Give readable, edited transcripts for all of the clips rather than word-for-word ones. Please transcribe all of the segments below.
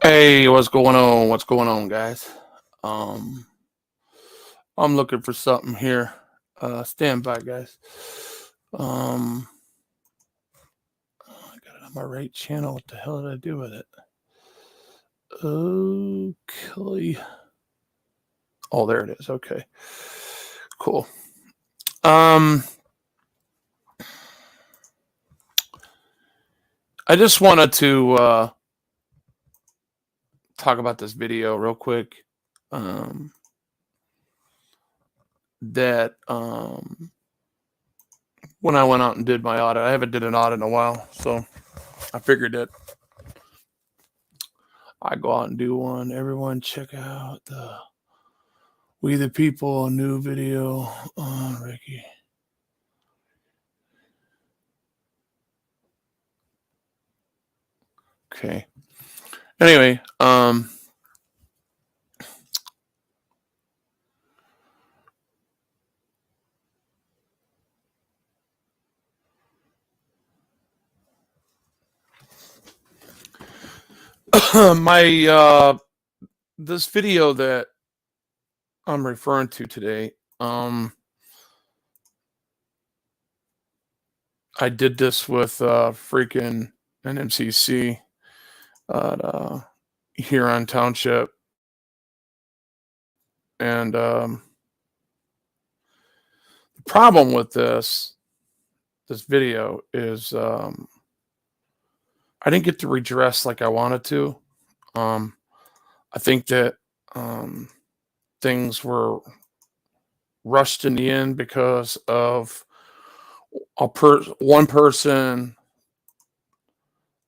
Hey, what's going on? What's going on, guys? Um, I'm looking for something here. Stand by, guys. I got it on my right channel. What the hell did I do with it? Okay. Oh, there it is. Okay. Cool. I just wanted to talk about this video real quick. That when I went out and did my audit, I haven't did an audit in a while, so I figured that I go out and do one. Everyone check out the We the People new video on Ricky. Okay. Anyway, my this video that I'm referring to today, I did this with freaking an MCC at Huron Township, and the problem with this video is I didn't get to redress like I wanted to. I think that things were rushed in the end because of one person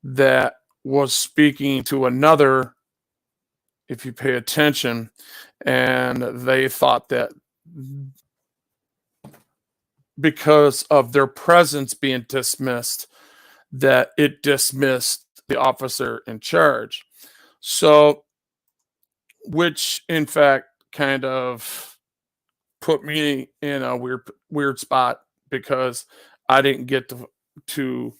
that was speaking to another, if you pay attention, and they thought that because of their presence being dismissed, that it dismissed the officer in charge. So, which in fact kind of put me in a weird spot because I didn't get to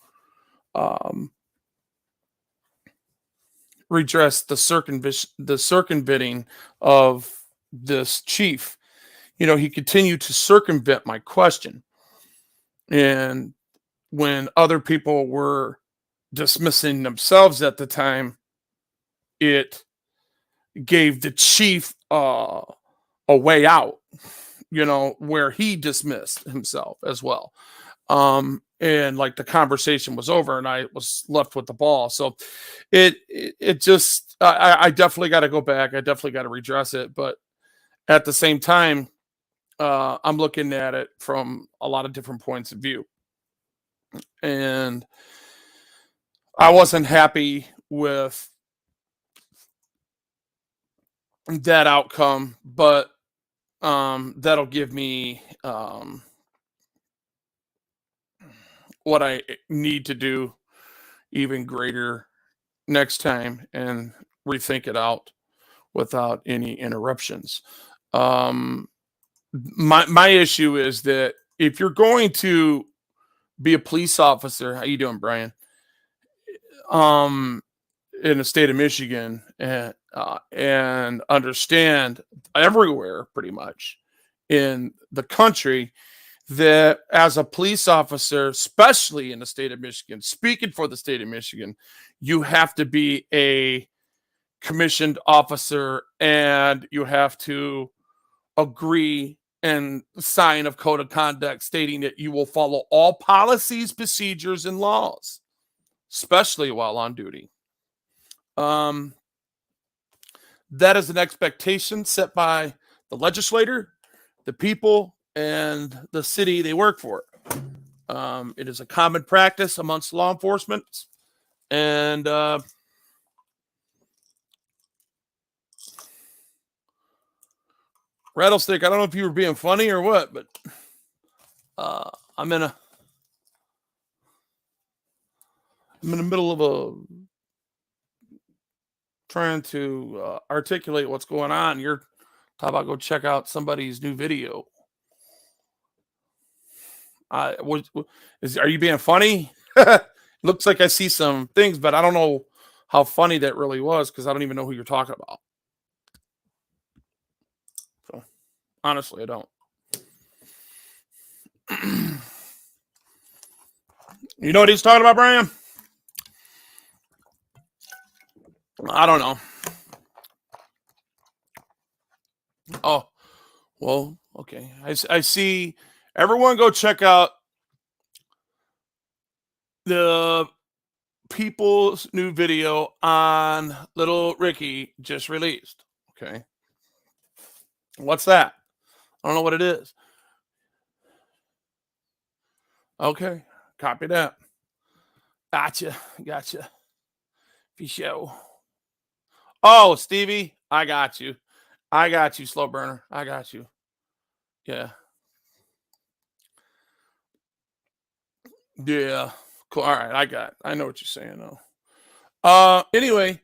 redress the circumventing of this chief. You know, he continued to circumvent my question, and when other people were dismissing themselves at the time, it gave the chief a way out, you know, where he dismissed himself as well. And like the conversation was over and I was left with the ball. So it just, I definitely got to go back. I definitely got to redress it. But at the same time, I'm looking at it from a lot of different points of view. And I wasn't happy with that outcome, but that'll give me what I need to do even greater next time and rethink it out without any interruptions. My issue is that if you're going to be a police officer, how you doing, Brian? In the state of Michigan, and understand everywhere pretty much in the country that as a police officer, especially in the state of Michigan, speaking for the state of Michigan, you have to be a commissioned officer and you have to agree and sign a code of conduct stating that you will follow all policies, procedures, and laws, especially while on duty. That is an expectation set by the legislator, the people, and the city they work for. It is a common practice amongst law enforcement. And Rattlestick, I don't know if you were being funny or what, but I'm in the middle of trying to articulate what's going on. You're talking about go check out somebody's new video. Are you being funny? Looks like I see some things, but I don't know how funny that really was because I don't even know who you're talking about. So honestly, I don't. You know what he's talking about, Brian? I don't know. Oh, well, okay. I see. Everyone go check out the people's new video on Little Ricky just released. Okay. What's that? I don't know what it is. Okay. Copy that. Gotcha. Gotcha. For sure. Oh, Stevie, I got you. I got you, slow burner. I got you. Yeah. Yeah. Cool. All right. I know what you're saying though. Anyway,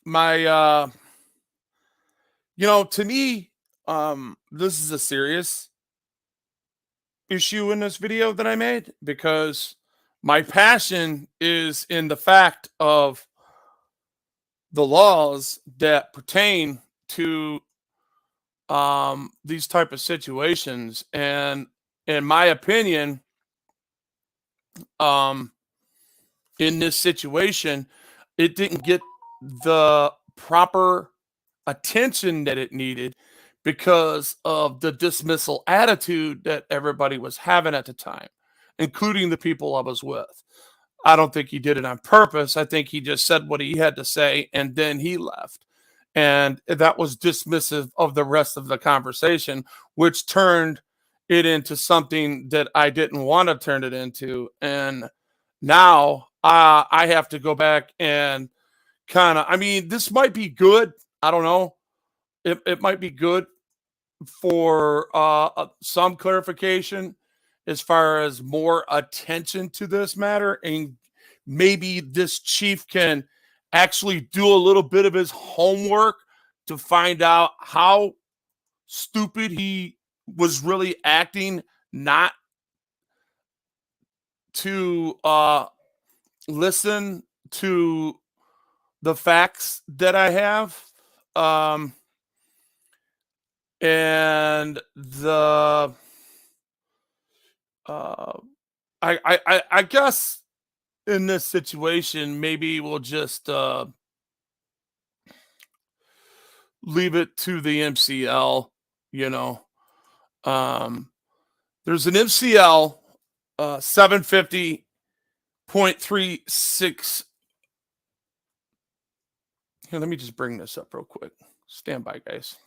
my to me, this is a serious issue in this video that I made because my passion is in the fact of the laws that pertain to these type of situations. And in my opinion, um in this situation, it didn't get the proper attention that it needed because of the dismissal attitude that everybody was having at the time, including the people I was with. I don't think he did it on purpose. I think he just said what he had to say and then he left. And that was dismissive of the rest of the conversation, which turned it into something that I didn't want to turn it into. And now I have to go back and kind of, I mean, this might be good. I don't know. It might be good for some clarification as far as more attention to this matter. And maybe this chief can actually do a little bit of his homework to find out how stupid he was really acting not to listen to the facts that I have. Um, and the uh, I guess in this situation, maybe we'll just leave it to the MCL. You know, um, there's an MCL 750.36. Here, let me just bring this up real quick. Stand by, guys.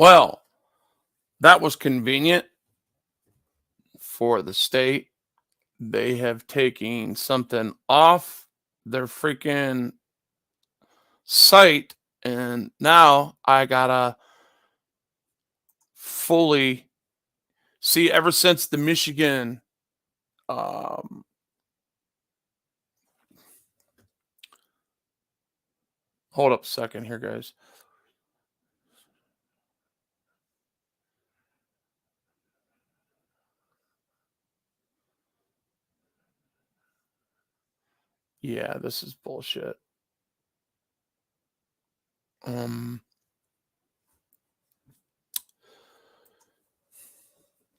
Well, that was convenient for the state. They have taken something off their freaking site, and now I gotta fully see. Ever since the Michigan, um, hold up a second here, guys. Yeah, this is bullshit. Um,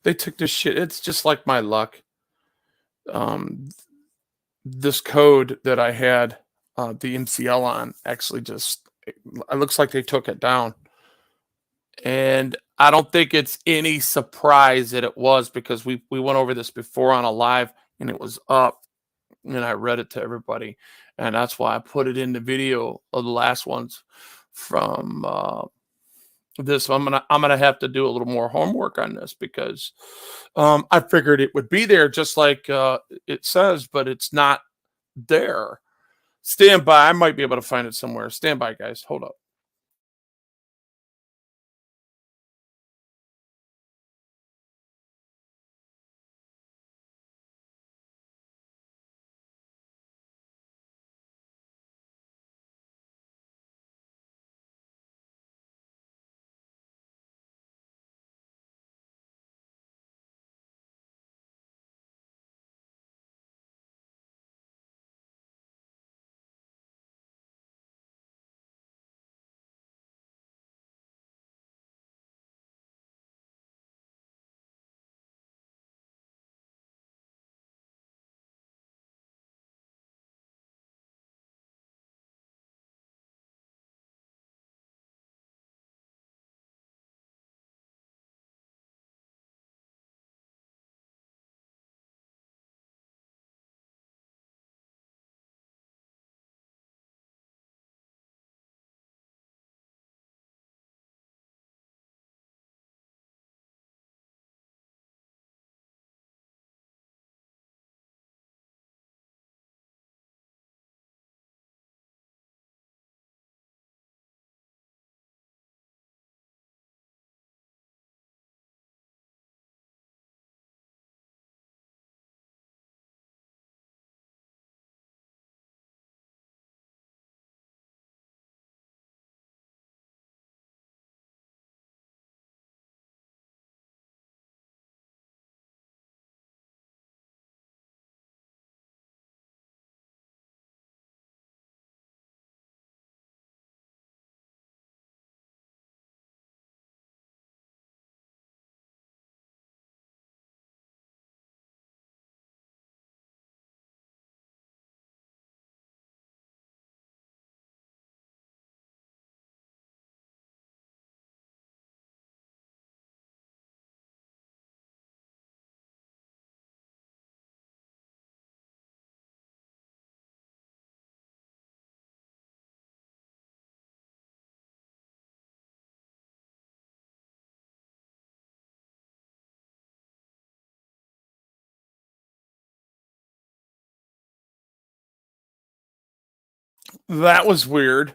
they took this shit. It's just like my luck. Um, this code that I had the MCL on actually just it looks like they took it down. And I don't think it's any surprise that it was, because we went over this before on a live and it was up, and I read it to everybody. And that's why I put it in the video of the last ones from this. I'm gonna have to do a little more homework on this, because I figured it would be there just like it says, but it's not there. Stand by. I might be able to find it somewhere. Stand by, guys. Hold up. That was weird.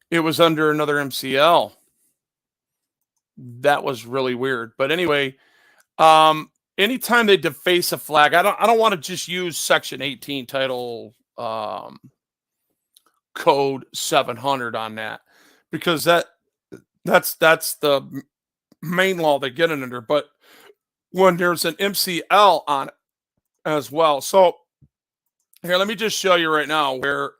It was under another MCL. That was really weird. But anyway, anytime they deface a flag, I don't want to just use section 18 title code 700 on that, because that's the main law they get it under. But when there's an MCL on it as well. So here, let me just show you right now where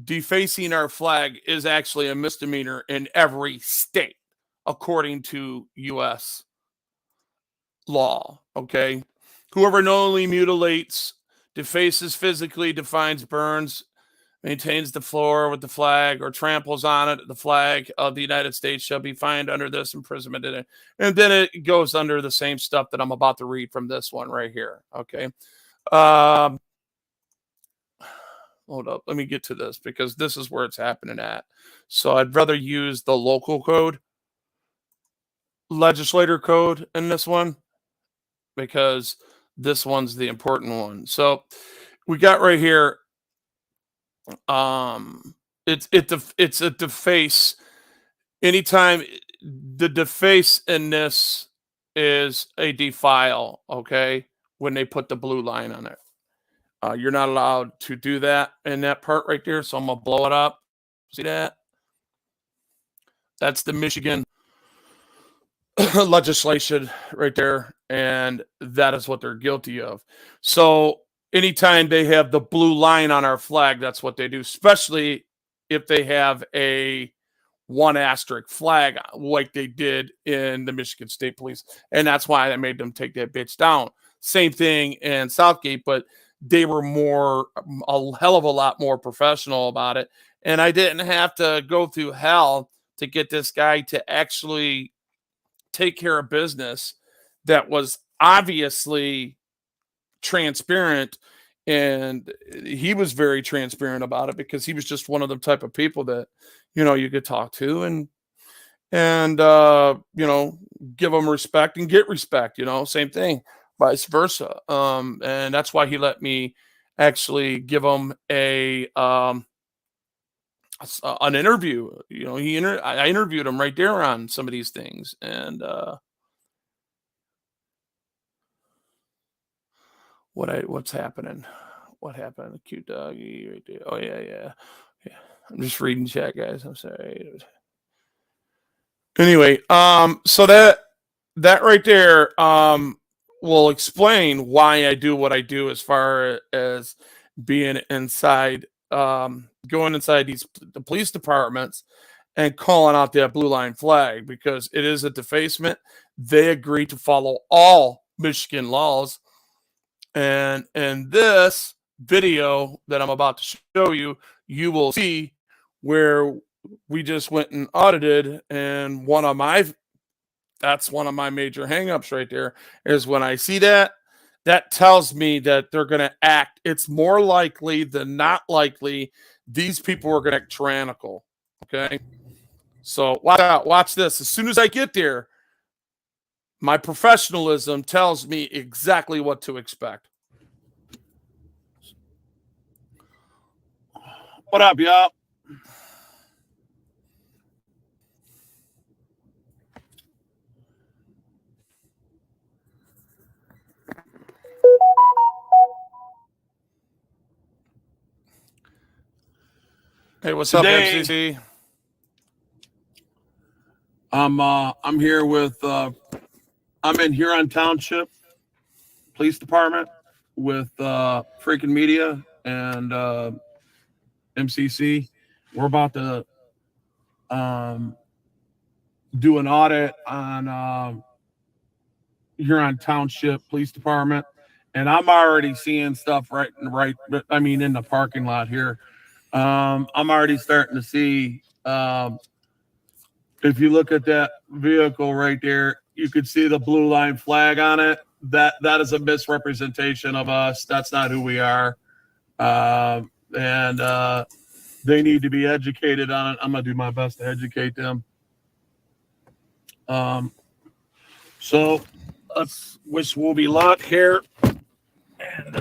defacing our flag is actually a misdemeanor in every state, according to U.S. law. Okay. Whoever knowingly mutilates, defaces physically, defines, burns, maintains the floor with the flag, or tramples on it, the flag of the United States, shall be fined under this imprisonment. And then it goes under the same stuff that I'm about to read from this one right here. Okay. Um, Hold up. Let me get to this, because this is where it's happening at. So I'd rather use the local code. legislator code in this one because this one's the important one. So we got right here. It's a deface. Anytime the deface in this is a defile, okay, when they put the blue line on it. You're not allowed to do that in that part right there, so I'm gonna blow it up. See that? That's the Michigan legislation right there, and that is what they're guilty of. So anytime they have the blue line on our flag, that's what they do, especially if they have a one asterisk flag like they did in the Michigan State Police. And that's why I made them take that bitch down. Same thing in Southgate, but they were a hell of a lot more professional about it. And I didn't have to go through hell to get this guy to actually take care of business that was obviously transparent. And he was very transparent about it because he was just one of the type of people that, you could talk to and give them respect and get respect, same thing, vice versa. And that's why he let me actually give him an interview. I interviewed him right there on some of these things. And what's happening? What happened? Cute doggy right there. Oh yeah. I'm just reading chat, guys. I'm sorry. Anyway, so that right there will explain why I do what I do as far as being inside, going inside the police departments and calling out that blue line flag, because it is a defacement. They agree to follow all Michigan laws. And in this video that I'm about to show you, you will see where we just went and audited, and that's one of my major hangups right there, is when I see that tells me that they're going to act. It's more likely than not likely these people are going to act tyrannical. Okay. So watch this. As soon as I get there, my professionalism tells me exactly what to expect. What up, y'all? Hey, what's up, MCC? I'm here with I'm in Huron Township Police Department with freaking media and MCC. We're about to do an audit on Huron Township Police Department, and I'm already seeing stuff right. I mean, in the parking lot here, I'm already starting to see. If you look at that vehicle right there, you could see the blue line flag on it. That is a misrepresentation of us. That's not who we are. And they need to be educated on it. I'm gonna do my best to educate them. So let's wish we'll be luck here. And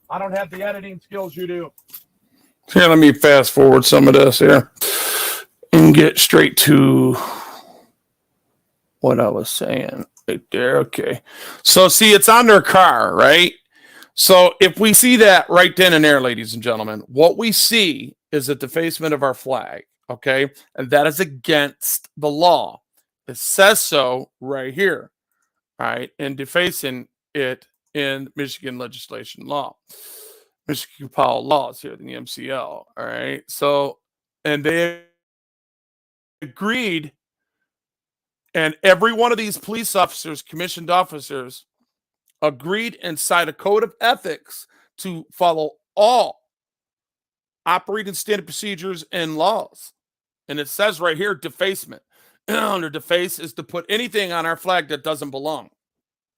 I don't have the editing skills you do. Here, let me fast forward some of this here and get straight to what I was saying right there. Okay. So see, it's on their car, right? So if we see that right then and there, ladies and gentlemen, what we see is a defacement of our flag. Okay. And that is against the law. It says so right here. All right. And defacing it in Michigan legislation law. Michigan Powell laws here in the MCL. All right. So, and they agreed, and every one of these police officers, commissioned officers, agreed and signed a code of ethics to follow all operating standard procedures and laws. And it says right here, defacement. Under deface is to put anything on our flag that doesn't belong.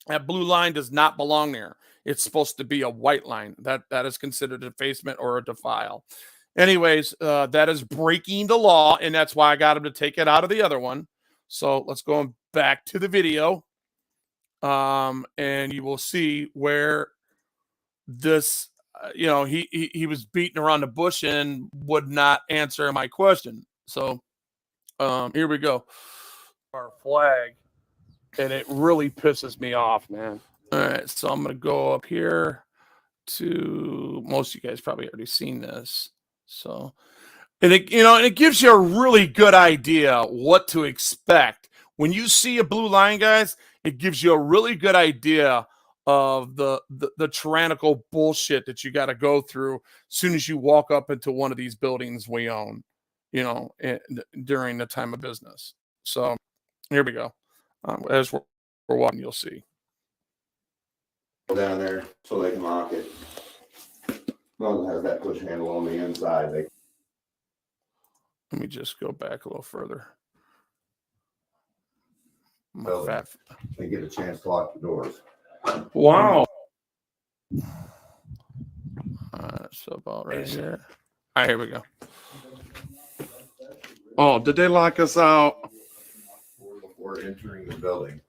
That blue line does not belong there. It's supposed to be a white line. That is considered a defacement or a defile. Anyways, that is breaking the law, and that's why I got him to take it out of the other one. So let's go back to the video, and you will see where this, he was beating around the bush and would not answer my question. So here we go. Our flag, and it really pisses me off, man. All right, so I'm gonna go up here to, most of you guys probably already seen this. So, and it gives you a really good idea what to expect when you see a blue line, guys. It gives you a really good idea of the tyrannical bullshit that you got to go through as soon as you walk up into one of these buildings we own, during the time of business. So here we go. As we're walking, you'll see. Down there so they can lock it. As long as it has that push handle on the inside, Let me just go back a little further. they get a chance to lock the doors. Wow. So about right here. All right, here we go. Oh, did they lock us out? Before entering the building,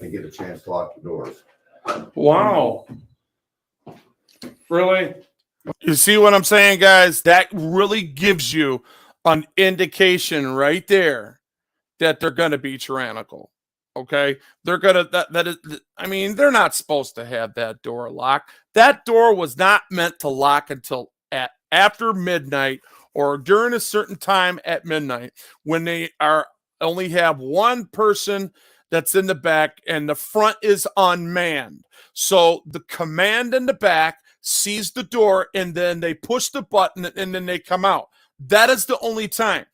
they get a chance to lock the doors. Wow. Really? You see what I'm saying, guys? That really gives you an indication right there that they're going to be tyrannical. Okay? They're going to, they're not supposed to have that door locked. That door was not meant to lock until after midnight or during a certain time at midnight when they only have one person that's in the back and the front is unmanned. So the command in the back sees the door and then they push the button and then they come out. That is the only time.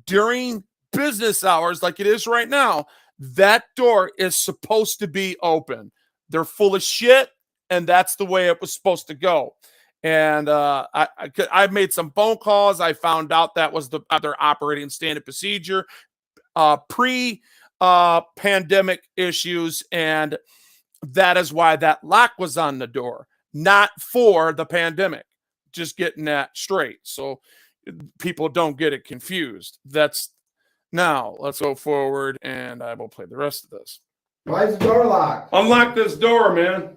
During business hours, like it is right now, that door is supposed to be open. They're full of shit, and that's the way it was supposed to go. And I made some phone calls. I found out that was their operating standard procedure pre-pandemic issues, and that is why that lock was on the door, not for the pandemic. Just getting that straight so people don't get it confused. Now let's go forward, and I will play the rest of this. Why is the door locked? Unlock this door, man.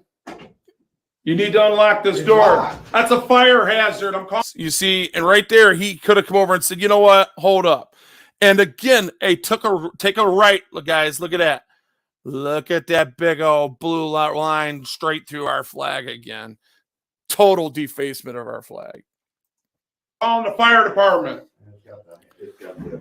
You need to unlock this door. Locked. That's a fire hazard. I'm calling. You see, and right there, he could have come over and said, "You know what? Hold up." And again, take a right, guys. Look at that. Look at that big old blue line straight through our flag again. Total defacement of our flag. Calling the fire department. It's got the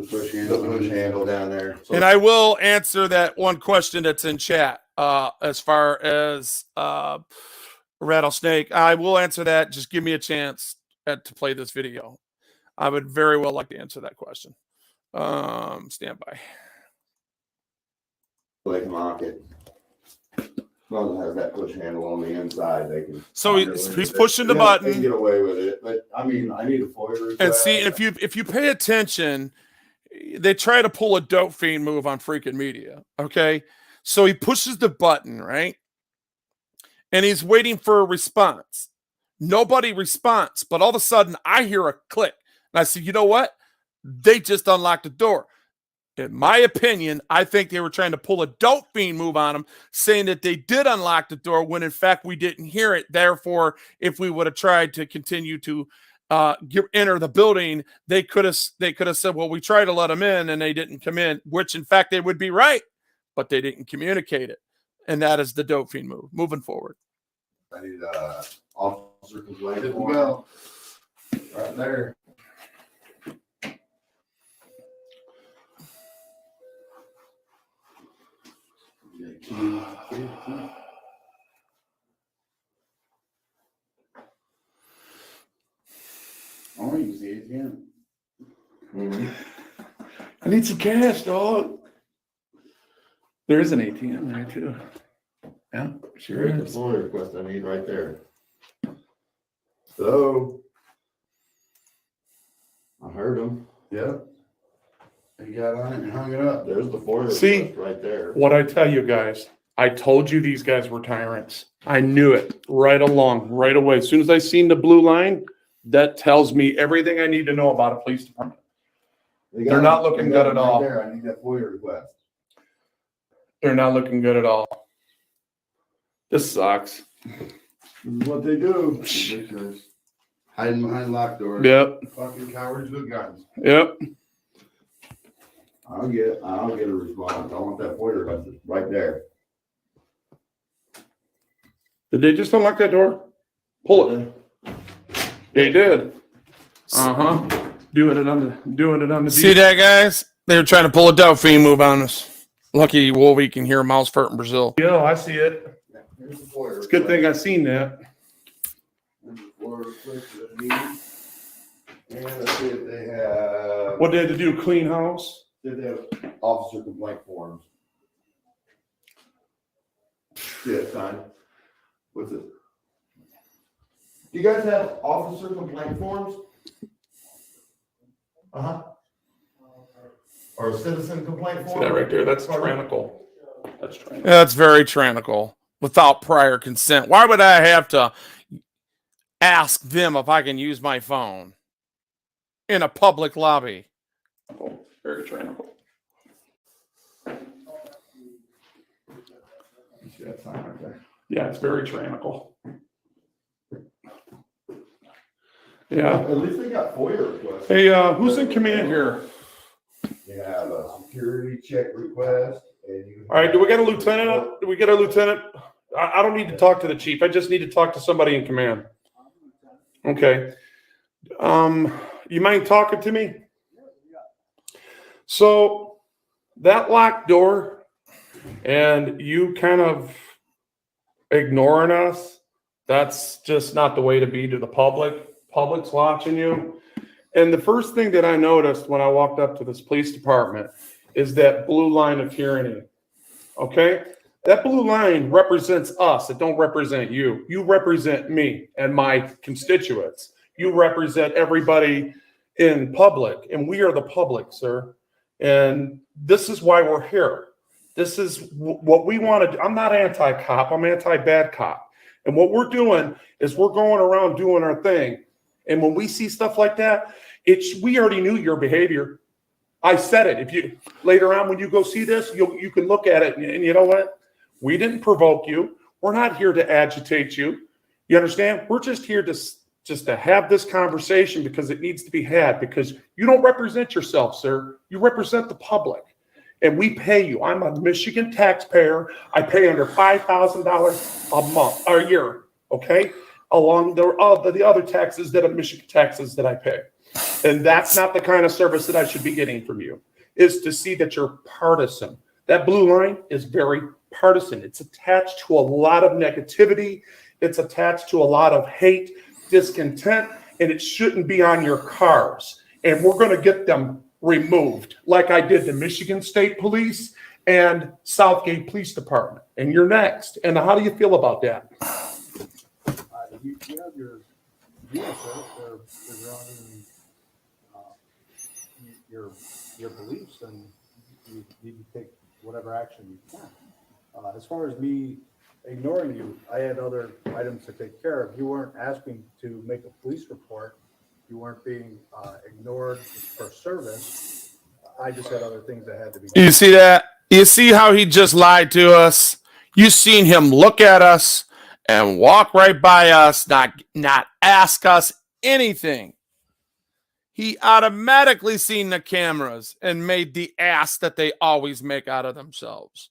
push handle down there. So and I will answer that one question that's in chat. As far as Rattlesnake, I will answer that. Just give me a chance to play this video. I would very well like to answer that question. Stand by. They can lock it. As long as it has that push handle on the inside, they can. So he's pushing the button. They can get away with it, but I mean, I need a FOIA request. And see, if you pay attention, they try to pull a dope fiend move on freaking media. Okay, so he pushes the button, right, and he's waiting for a response. Nobody responds, but all of a sudden I hear a click, and I said, "You know what? They just unlocked the door." In my opinion, I think they were trying to pull a dope fiend move on him, saying that they did unlock the door when in fact we didn't hear it. Therefore, if we would have tried to continue to enter the building, they could have said, "Well, we tried to let them in and they didn't come in," which in fact they would be right, but they didn't communicate it, and that is the dope fiend move. Moving forward, I need officer complaint. Good to go. Right there. Oh, you can see it again. I need some cash, dog. There is an ATM there too. Yeah, sure Here's the is. FOIA request I need right there. So I heard him. Yep. You got on it and hung it up. There's the FOIA See? request right there. What I tell you guys, I told you these guys were tyrants. I knew it right away. As soon as I seen the blue line, That tells me everything I need to know about a police department. They They're not looking they good got at it right all. There, I need that FOIA request. They're not looking good at all. This sucks. This is what they do. Ridiculous. Hiding behind locked doors. Yep. Fucking cowards with guns. Yep. I'll get a response. I want that FOIA request right there. Did they just unlock that door? Pull it. They did. Doing it on the See that, guys? They were trying to pull a Delphi move on us. Lucky Wolvie can hear a mouse fart in Brazil. Yeah, I see it. Yeah, here's the FOIA It's a good thing I seen that. Here's the FOIA request for the meeting. And let's see if they have. What they had to do, clean house? Did they have officer complaint forms? Yeah, sign. What's it? Do you guys have officer complaint forms? Or a citizen complaint form? See that right there? That's tyrannical. That's tyrannical. That's very tyrannical. Without prior consent. Why would I have to ask them if I can use my phone in a public lobby? Very tyrannical. You see that sign right there? Yeah, it's very tyrannical. Yeah. At least they got FOIA requests. Hey, who's in command here? You have a security check request. And you All right, do we get a lieutenant? Do we get a lieutenant? I don't need to talk to the chief. I just need to talk to somebody in command. Okay. You mind talking to me? So that locked door and you kind of ignoring us, that's just not the way to be to the public. Public's watching you. And the first thing that I noticed when I walked up to this police department is that blue line of tyranny. Okay? That blue line represents us. It don't represent you. You represent me and my constituents. You represent everybody in public, and we are the public, sir. And this is why we're here. This is what we want to do. I'm not anti-cop. I'm anti-bad cop. And what we're doing is we're going around doing our thing. And when we see stuff like that, we already knew your behavior. I said it. If you later on when you go see this, you can look at it and you know what? We didn't provoke you. We're not here to agitate you. You understand? We're just here to have this conversation because it needs to be had, because you don't represent yourself, sir. You represent the public. And we pay you. I'm a Michigan taxpayer. I pay under $5,000 a month or a year, okay? Along the other taxes that are Michigan taxes that I pay. And that's not the kind of service that I should be getting from you, is to see that you're partisan. That blue line is very partisan. It's attached to a lot of negativity. It's attached to a lot of hate, discontent, and it shouldn't be on your cars. And we're going to get them removed, like I did the Michigan State Police and Southgate Police Department. And you're next. And how do you feel about that? You have your views, sir. They're grounded in your beliefs, and you need to take whatever action you can. As far as me ignoring you, I had other items to take care of. You weren't asking to make a police report. You weren't being ignored for service. I just had other things that had to be done. You see that? You see how he just lied to us? You seen him look at us and walk right by us, not ask us anything. He automatically seen the cameras and made the ass that they always make out of themselves.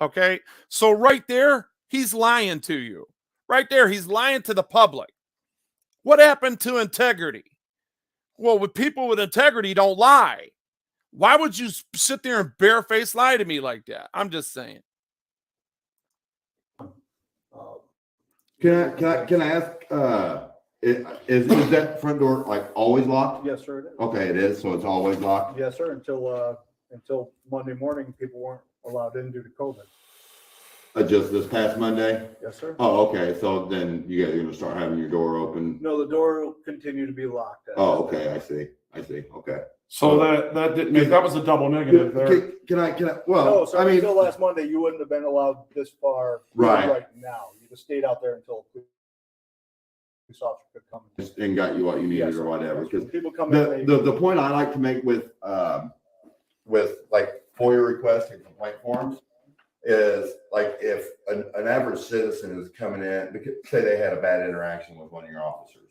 Okay? So right there, he's lying to you. Right there, he's lying to the public. What happened to integrity? Well, with people with integrity don't lie. Why would you sit there and barefaced lie to me like that? I'm just saying. Can I ask, is that front door like always locked? Yes, sir, it is. Okay, it is, so it's always locked? Yes, sir, until Monday morning, people weren't allowed in due to COVID. Just this past Monday? Yes, sir. Oh, okay, so then you guys are gonna start having your door open? No, the door will continue to be locked. Oh, okay, I see, okay. So that didn't make, that was a double negative there. Can I, No, well, sir, I mean, until last Monday, you wouldn't have been allowed this far Right. now. You'd have stayed out there until police officer could come and And got you what you needed Yes. or whatever, because when people come in, they, the point I like to make with like FOIA requests and complaint forms is like if an average citizen is coming in, because say they had a bad interaction with one of your officers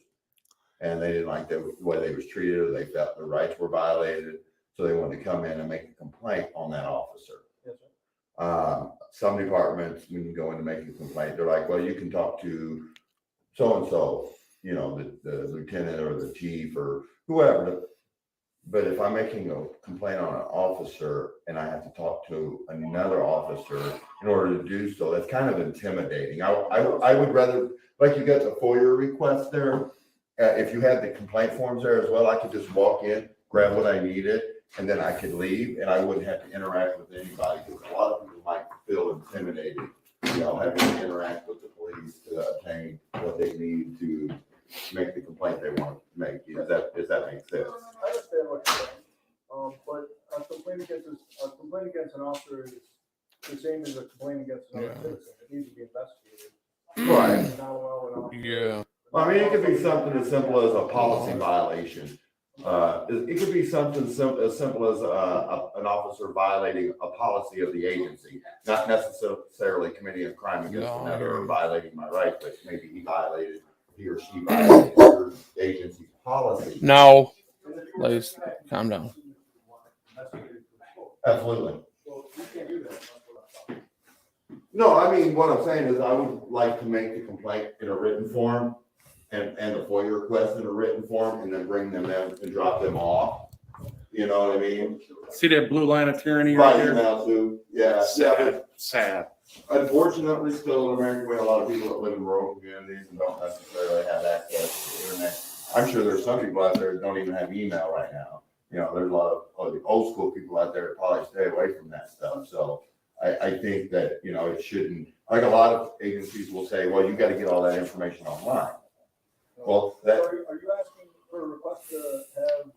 and they didn't like the way they was treated, or they felt their rights were violated, so they wanted to come in and make a complaint on that officer. Yes, sir. Some departments, when you go in to make a complaint, they're like, well, you can talk to so-and-so, you know, the lieutenant or the chief or whoever. But if I'm making a complaint on an officer and I have to talk to another officer in order to do so, that's kind of intimidating. I would rather, like you got the FOIA request there, if you had the complaint forms there as well, I could just walk in, grab what I needed, and then I could leave, and I wouldn't have to interact with anybody, because a lot of people might feel intimidated, you know, having to interact with the police to obtain what they need to make the complaint they want to make. Does that make sense? I understand what you're saying, but a complaint against an officer is the same as a complaint against another Yeah. citizen. It needs to be investigated. Right. You're not allowed an officer- Yeah. I mean, it could be something as simple as a policy violation. It could be something as simple as an officer violating a policy of the agency, not necessarily committing a crime against another or violating my rights, but maybe he or she violated your agency's policy. No, please calm down. Absolutely. Well, you can't do that. No, I mean, what I'm saying is I would like to make the complaint in a written form and the FOIA request in a written form, and then bring them in and drop them off. You know what I mean? See that blue line of tyranny right By here? email too, yeah. Sad. Unfortunately, still in America, we have a lot of people that live in rural communities and don't necessarily have access to the internet. I'm sure there's some people out there that don't even have email right now. You know, there's a lot of the old school people out there that probably stay away from that stuff. So I think that, you know, it shouldn't, like a lot of agencies will say, well, you got to get all that information online. Well, that, Are you asking for a request to have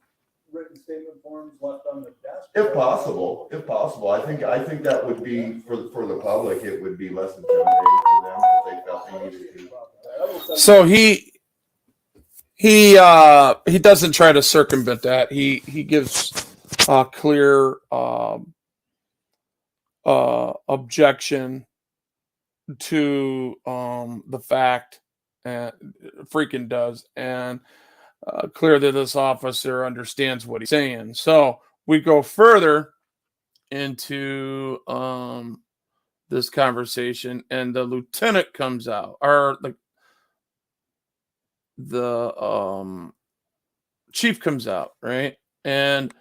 written statement forms left on the desk? if possible, I think that would be for the public, it would be less intimidating for them if they felt they needed to. So he doesn't try to circumvent that. He gives a clear objection to the fact, and freaking does, and clear that this officer understands what he's saying. So we go further into this conversation, and the lieutenant comes out, or the chief comes out, right? And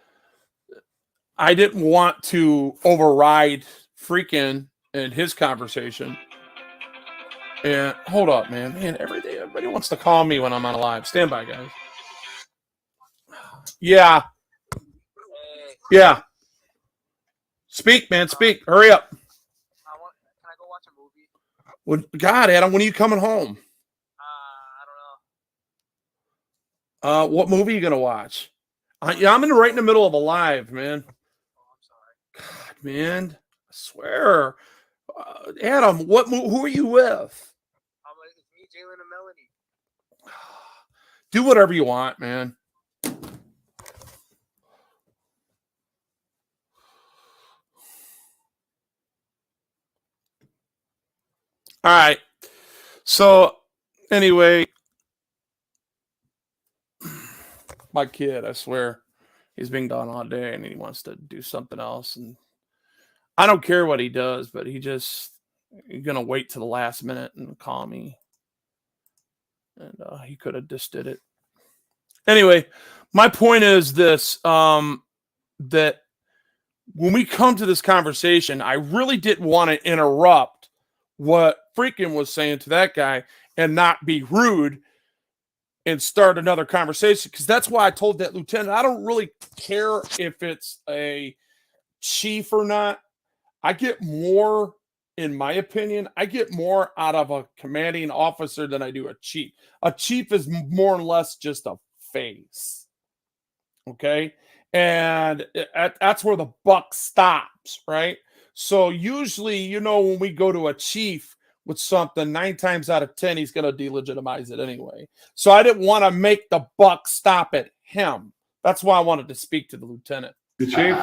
I didn't want to override freaking in his conversation. And hold up, man. Every day everybody wants to call me when I'm on a live. Stand by, guys. Yeah. Yeah. Speak, man. Speak. Hurry up. Can I go watch a movie? Well, God, Adam, when are you coming home? I don't know. What movie are you gonna watch? Yeah, I'm right in the middle of a live, man. Oh, I'm sorry. God, man, I swear. Adam, who are you with? It's me, Jalen, and Melanie. Do whatever you want, man. All right. So, anyway, my kid, I swear, he's been gone all day and he wants to do something else. And I don't care what he does, but he's going to wait to the last minute and call me. And he could have just did it. Anyway, my point is this, that when we come to this conversation, I really didn't want to interrupt what freaking was saying to that guy and not be rude and start another conversation. Because that's why I told that lieutenant, I don't really care if it's a chief or not. I get more, in my opinion, I get more out of a commanding officer than I do a chief. A chief is more or less just a face. Okay? And that's where the buck stops, right? So usually, when we go to a chief, with something, 9 times out of 10, he's going to delegitimize it anyway. So I didn't want to make the buck stop at him. That's why I wanted to speak to the lieutenant. The chief?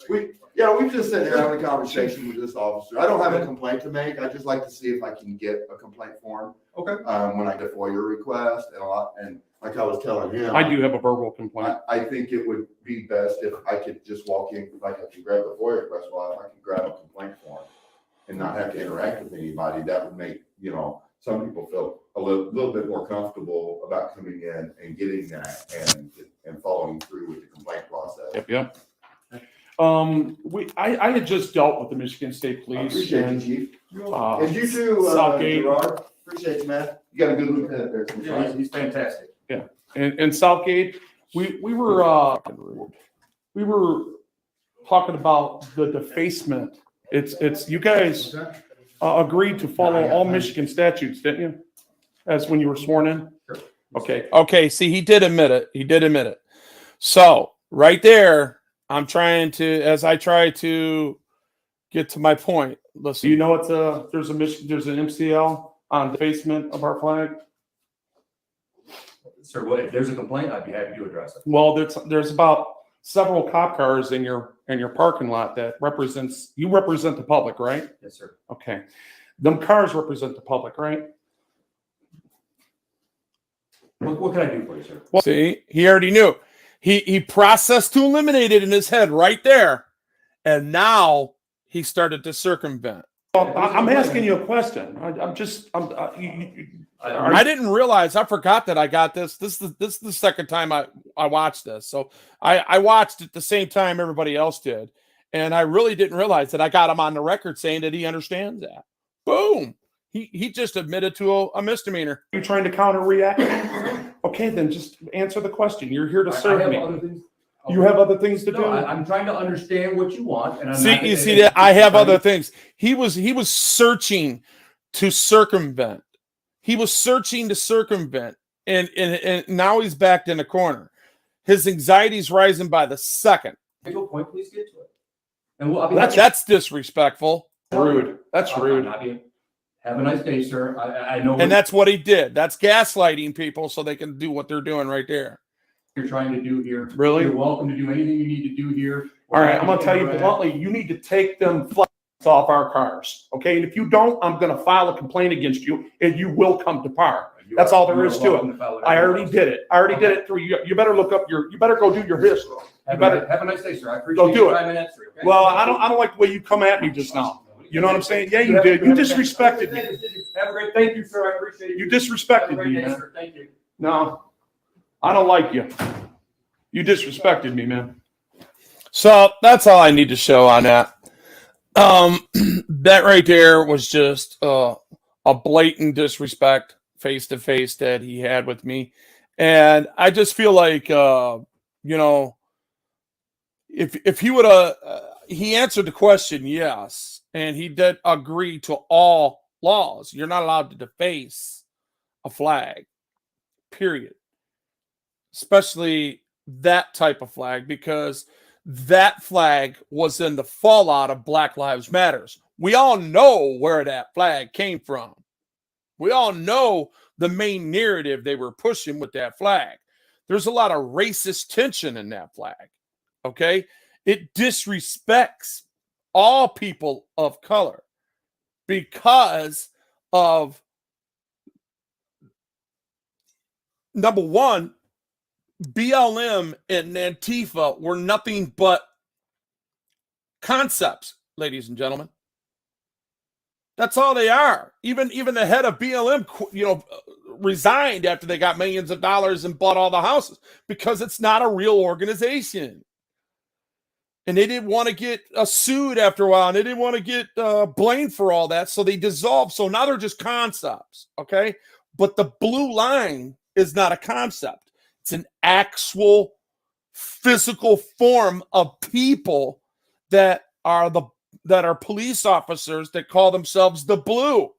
We've just sitting here having a conversation with this officer. I don't have a complaint to make. I just like to see if I can get a complaint form. Okay. When I get FOIA request and like I was telling him. I do have a verbal complaint. I think it would be best if I could just walk in, like I could grab the FOIA request, well, I could grab a complaint form and not have to interact with anybody. That would make, some people feel a little bit more comfortable about coming in and getting that and following through with the complaint process. Yep. I had just dealt with the Michigan State I Police. appreciate and, you, Chief. uh, And you too, Southgate. Gerard. Appreciate you, man. You got a good lieutenant there. Yeah, he's fantastic. in Southgate, we were talking about the defacement. It's you guys agreed to follow all Michigan statutes, didn't you? As when you were sworn in? Sure. Okay. See, he did admit it. So right there, I'm trying to, as I try to get to my point. Do Listen, you know there's an MCL on defacement of our flag? Sir, well, if there's a complaint, I'd be happy to address it. Well, there's about several cop cars in your parking lot that you represent the public, right? Yes, sir. Okay. Them cars represent the public, right? What can I do for you, sir? well, see, he already knew. He processed to eliminate it in his head right there, and now he started to circumvent. Well, I'm asking you a question. I didn't realize. I forgot that I got this. This is the second time I watched this. So I watched it the same time everybody else did, and I really didn't realize that I got him on the record saying that he understands that. Boom. He just admitted to a misdemeanor. you trying to counter react? Okay, then just answer the question. You're here to I serve have me. other things. You have other things to do. No, I'm trying to understand what you want, and I'm See, not you see that I have other things. He was searching to circumvent. He was searching to circumvent, and now he's backed in the corner. His anxiety's rising by the second. Take a point, please get to it. And I'll be That's disrespectful. Rude. That's rude. Have a nice day, sir. I know And that's what he did. That's gaslighting people so they can do what they're doing right there. you're trying to do here. Really? You're welcome to do anything you need to do here. All right, I'm gonna tell you bluntly, you need to take them flags off our cars, okay? And if you don't, I'm gonna file a complaint against you, and you will come to par. That's all there is to it. I already did it. through you. You better look up you better go do your history. Have better- a nice day, sir. I Go appreciate do your it. time and answering. Okay? Well, I don't like the way you come at me just now. You know what I'm saying? Yeah, you did. You disrespected me. Have a great. Thank you, sir. I appreciate it. You Have a disrespected great me, day, man. sir. Thank you. No, I don't like you. You disrespected me, man. So that's all I need to show on that. That right there was just a blatant disrespect face to face that he had with me. And I just feel like, if he would have, he answered the question, yes. And he did agree to all laws. You're not allowed to deface a flag, period. Especially that type of flag, because that flag was in the fallout of Black Lives Matters. We all know where that flag came from. We all know the main narrative they were pushing with that flag. There's a lot of racist tension in that flag. Okay? It disrespects all people of color because of, number one, BLM and Antifa were nothing but concepts, ladies and gentlemen. That's all they are. Even the head of BLM, resigned after they got millions of dollars and bought all the houses because it's not a real organization. And they didn't want to get sued after a while, and they didn't want to get blamed for all that, so they dissolved. So now they're just concepts, okay? But the blue line is not a concept. It's an actual physical form of people that are police officers that call themselves the Blue.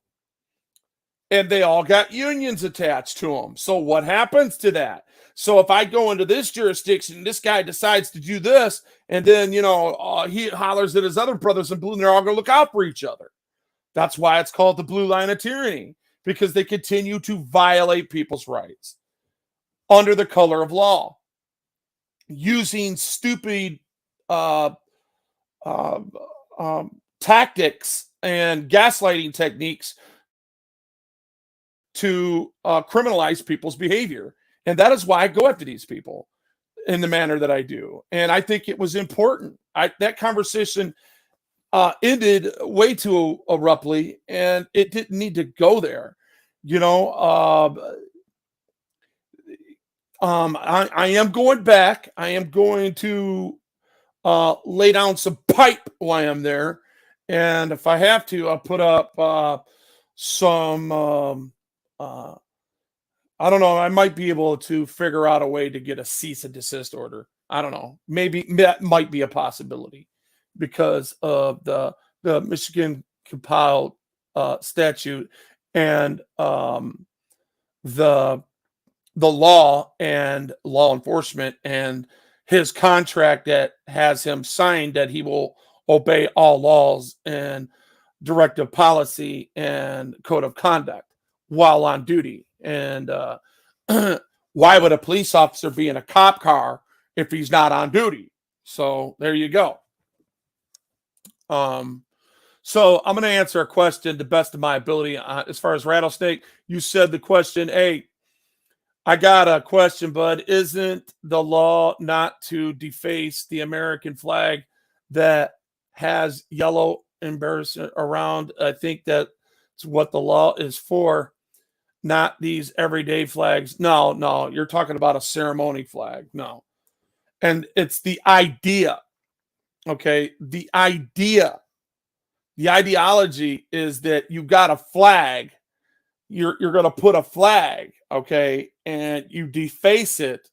And they all got unions attached to them. So what happens to that? So if I go into this jurisdiction, this guy decides to do this, and then, he hollers at his other brothers in blue, and they're all going to look out for each other. That's why it's called the blue line of tyranny, because they continue to violate people's rights under the color of law, using stupid uh, uh, tactics and gaslighting techniques to criminalize people's behavior. And that is why I go after these people in the manner that I do. And I think it was important. That conversation ended way too abruptly, and it didn't need to go there. You know, I am going back. I am going to lay down some pipe while I'm there. And if I have to, I'll put up some, I don't know, I might be able to figure out a way to get a cease and desist order. I don't know. Maybe that might be a possibility because of the Michigan compiled statute and the law and law enforcement and his contract that has him signed that he will obey all laws and directive policy and code of conduct while on duty. And why would a police officer be in a cop car if he's not on duty? So there you go. So I'm going to answer a question to the best of my ability. As far as rattlesnake, you said the question, hey, I got a question, bud. Isn't the law not to deface the American flag that has yellow embarrassment around? I think that's what the law is for, not these everyday flags. No, you're talking about a ceremony flag. No. And it's the idea, okay? The ideology is that you got a flag. You're going to put a flag, okay, and you deface it,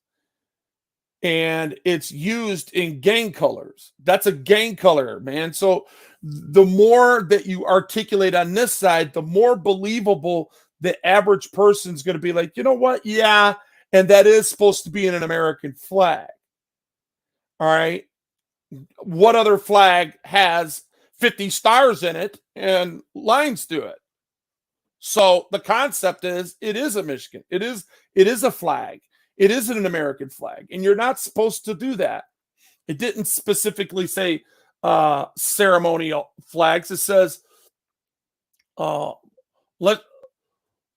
and it's used in gang colors. That's a gang color, man. So the more that you articulate on this side, the more believable the average person's going to be like, you know what? Yeah, and that is supposed to be in an American flag. All right. What other flag has 50 stars in it and lines to it? So the concept is it is a Michigan. It is a flag. It isn't an American flag. And you're not supposed to do that. It didn't specifically say ceremonial flags. It says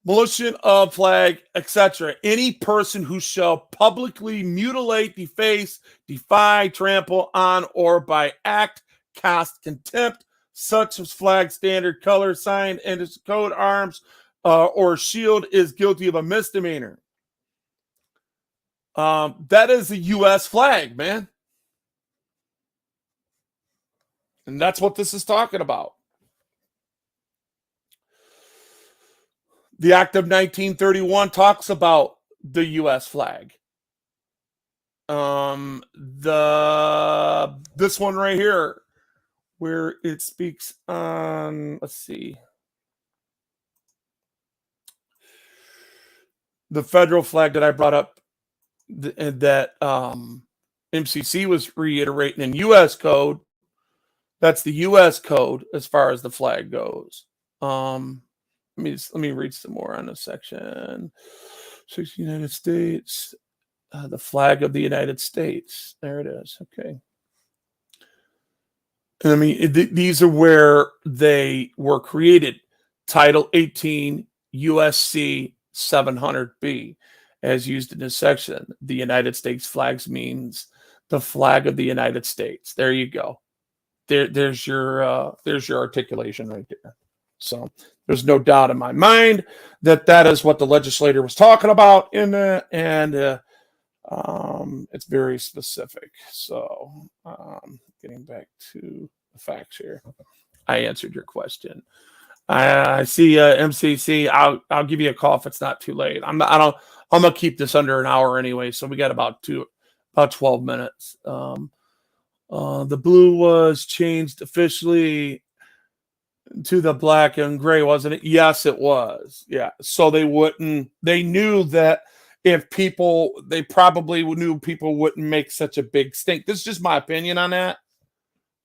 militia of flag, etc. Any person who shall publicly mutilate, deface, defy, trample on, or by act cast contempt, such as flag, standard, color, sign, and its code, arms, or shield, is guilty of a misdemeanor. That is a U.S. flag, man. And that's what this is talking about. The Act of 1931 talks about the U.S. flag. This one right here, where it speaks on, let's see, the federal flag that I brought up, that MCC was reiterating in U.S. code. That's the U.S. code as far as the flag goes. Let me read some more on this section. 6 United States, the flag of the United States. There it is. Okay. And I mean, these are where they were created. Title 18 USC 700B, as used in this section. The United States flags means the flag of the United States. There you go. There's your articulation right there. So there's no doubt in my mind that is what the legislator was talking about in that, and it's very specific. So getting back to the facts here, I answered your question. I see MCC. I'll give you a call if it's not too late. I'm gonna keep this under an hour anyway, so we got about 12 minutes. The blue was changed officially to the black and gray, wasn't it? Yes, it was. Yeah. So they knew that if they probably knew people wouldn't make such a big stink. This is just my opinion on that.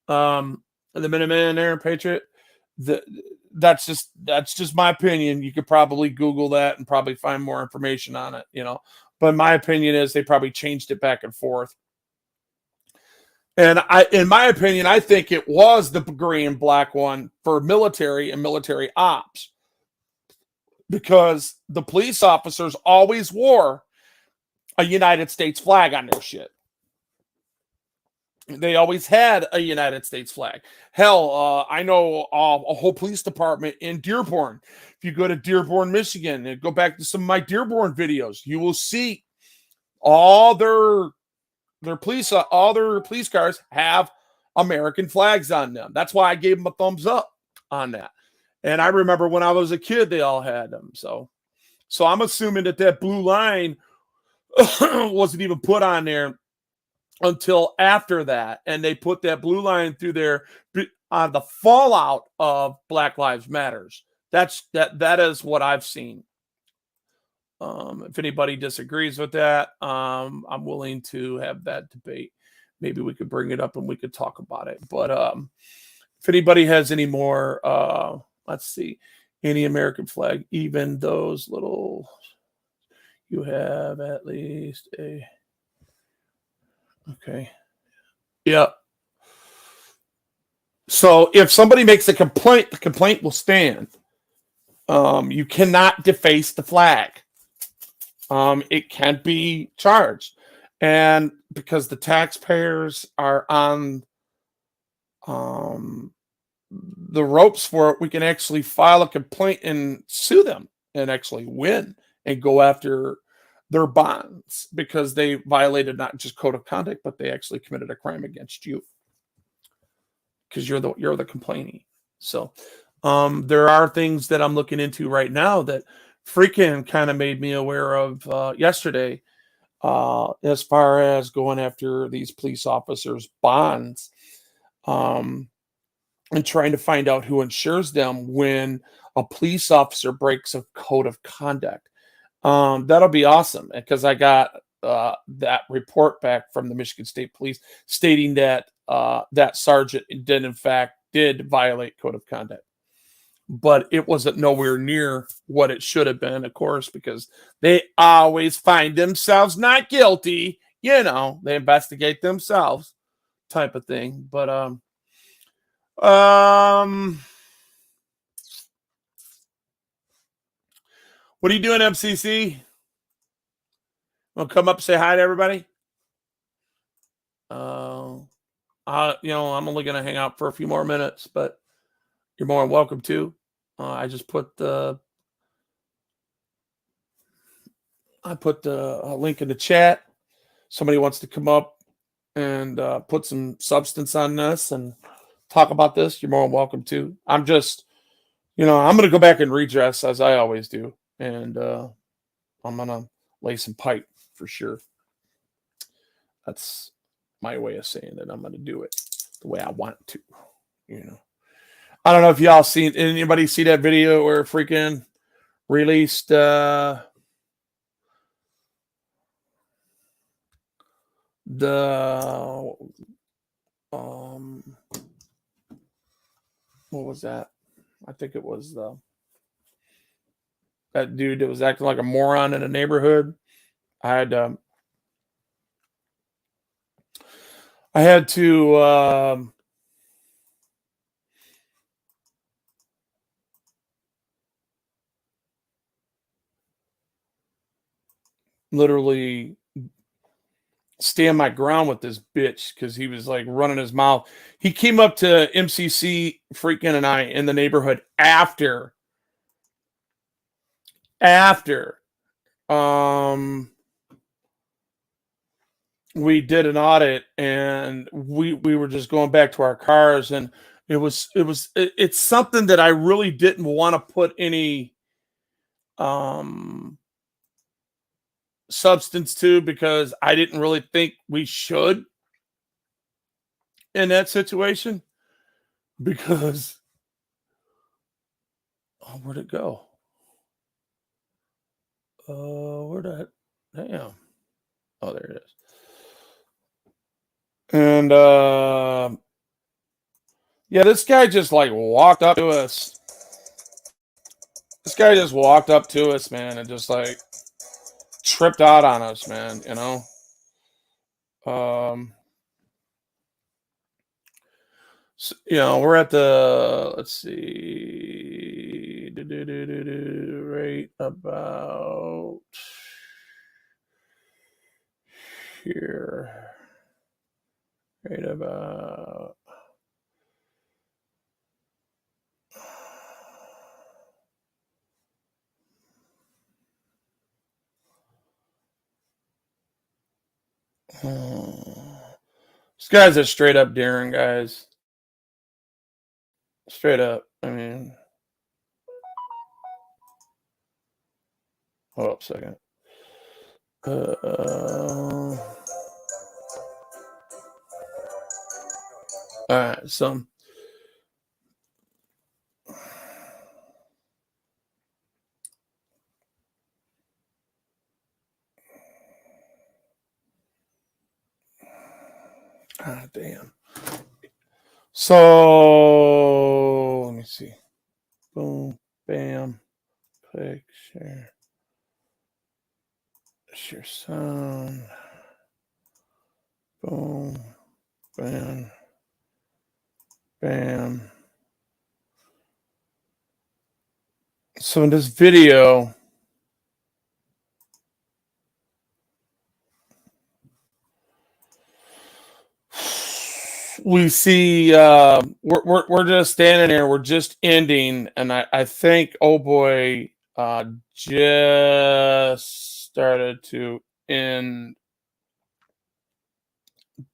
The Minuteman there, Patriot, that's just my opinion. You could probably Google that and probably find more information on it, you know. But my opinion is they probably changed it back and forth. And in my opinion, I think it was the gray and black one for military and military ops, because the police officers always wore a United States flag on their shit. They always had a United States flag. Hell, I know a whole police department in Dearborn. If you go to Dearborn, Michigan, and go back to some of my Dearborn videos, you will see all their police cars have American flags on them. That's why I gave them a thumbs up on that. And I remember when I was a kid, they all had them. So I'm assuming that blue line wasn't even put on there until after that, and they put that blue line through there on the fallout of Black Lives Matters. That is what I've seen. If anybody disagrees with that, I'm willing to have that debate. Maybe we could bring it up and we could talk about it. But if anybody has any more, let's see, any American flag, even those little, you have at least a. Okay. Yeah. So if somebody makes a complaint, the complaint will stand. You cannot deface the flag. It can't be charged. And because the taxpayers are on the ropes for it, we can actually file a complaint and sue them and actually win and go after their bonds, because they violated not just code of conduct, but they actually committed a crime against you, because you're the complainant. So there are things that I'm looking into right now that freaking kind of made me aware of yesterday, as far as going after these police officers' bonds, and trying to find out who insures them when a police officer breaks a code of conduct. That'll be awesome, because I got that report back from the Michigan State Police stating that that sergeant did violate code of conduct, but it wasn't nowhere near what it should have been, of course, because they always find themselves not guilty. You know, they investigate themselves, type of thing. But what are you doing, MCC? Well, come up and say hi to everybody. I'm only going to hang out for a few more minutes, but you're more than welcome to. I just put the link in the chat. Somebody wants to come up and put some substance on this and talk about this, you're more than welcome to. I'm just, I'm going to go back and redress as I always do, and I'm going to lay some pipe for sure. That's my way of saying that I'm going to do it the way I want to, I don't know if y'all anybody see that video where freaking released the what was that? I think it was that dude that was acting like a moron in a neighborhood. I had to literally stand my ground with this bitch, because he was like running his mouth. He came up to MCC freaking and I in the neighborhood after we did an audit, and we were just going back to our cars, and it's something that I really didn't want to put any substance to, because I didn't really think we should in that situation, because where'd it go? Damn. Oh, there it is. And yeah, this guy just like walked up to us This guy just walked up to us, man, and just like tripped out on us, man. You know. So, you know, we're at the, let's see, right about here, right about. This guy's a straight up Darren, guys. Straight up. I mean, hold up a second. All right, so damn. So let me see. Boom, bam, click, share, share sound. Boom, bam, bam. So in this video, we see we're just standing there, we're just ending, and I think oh boy just started to end,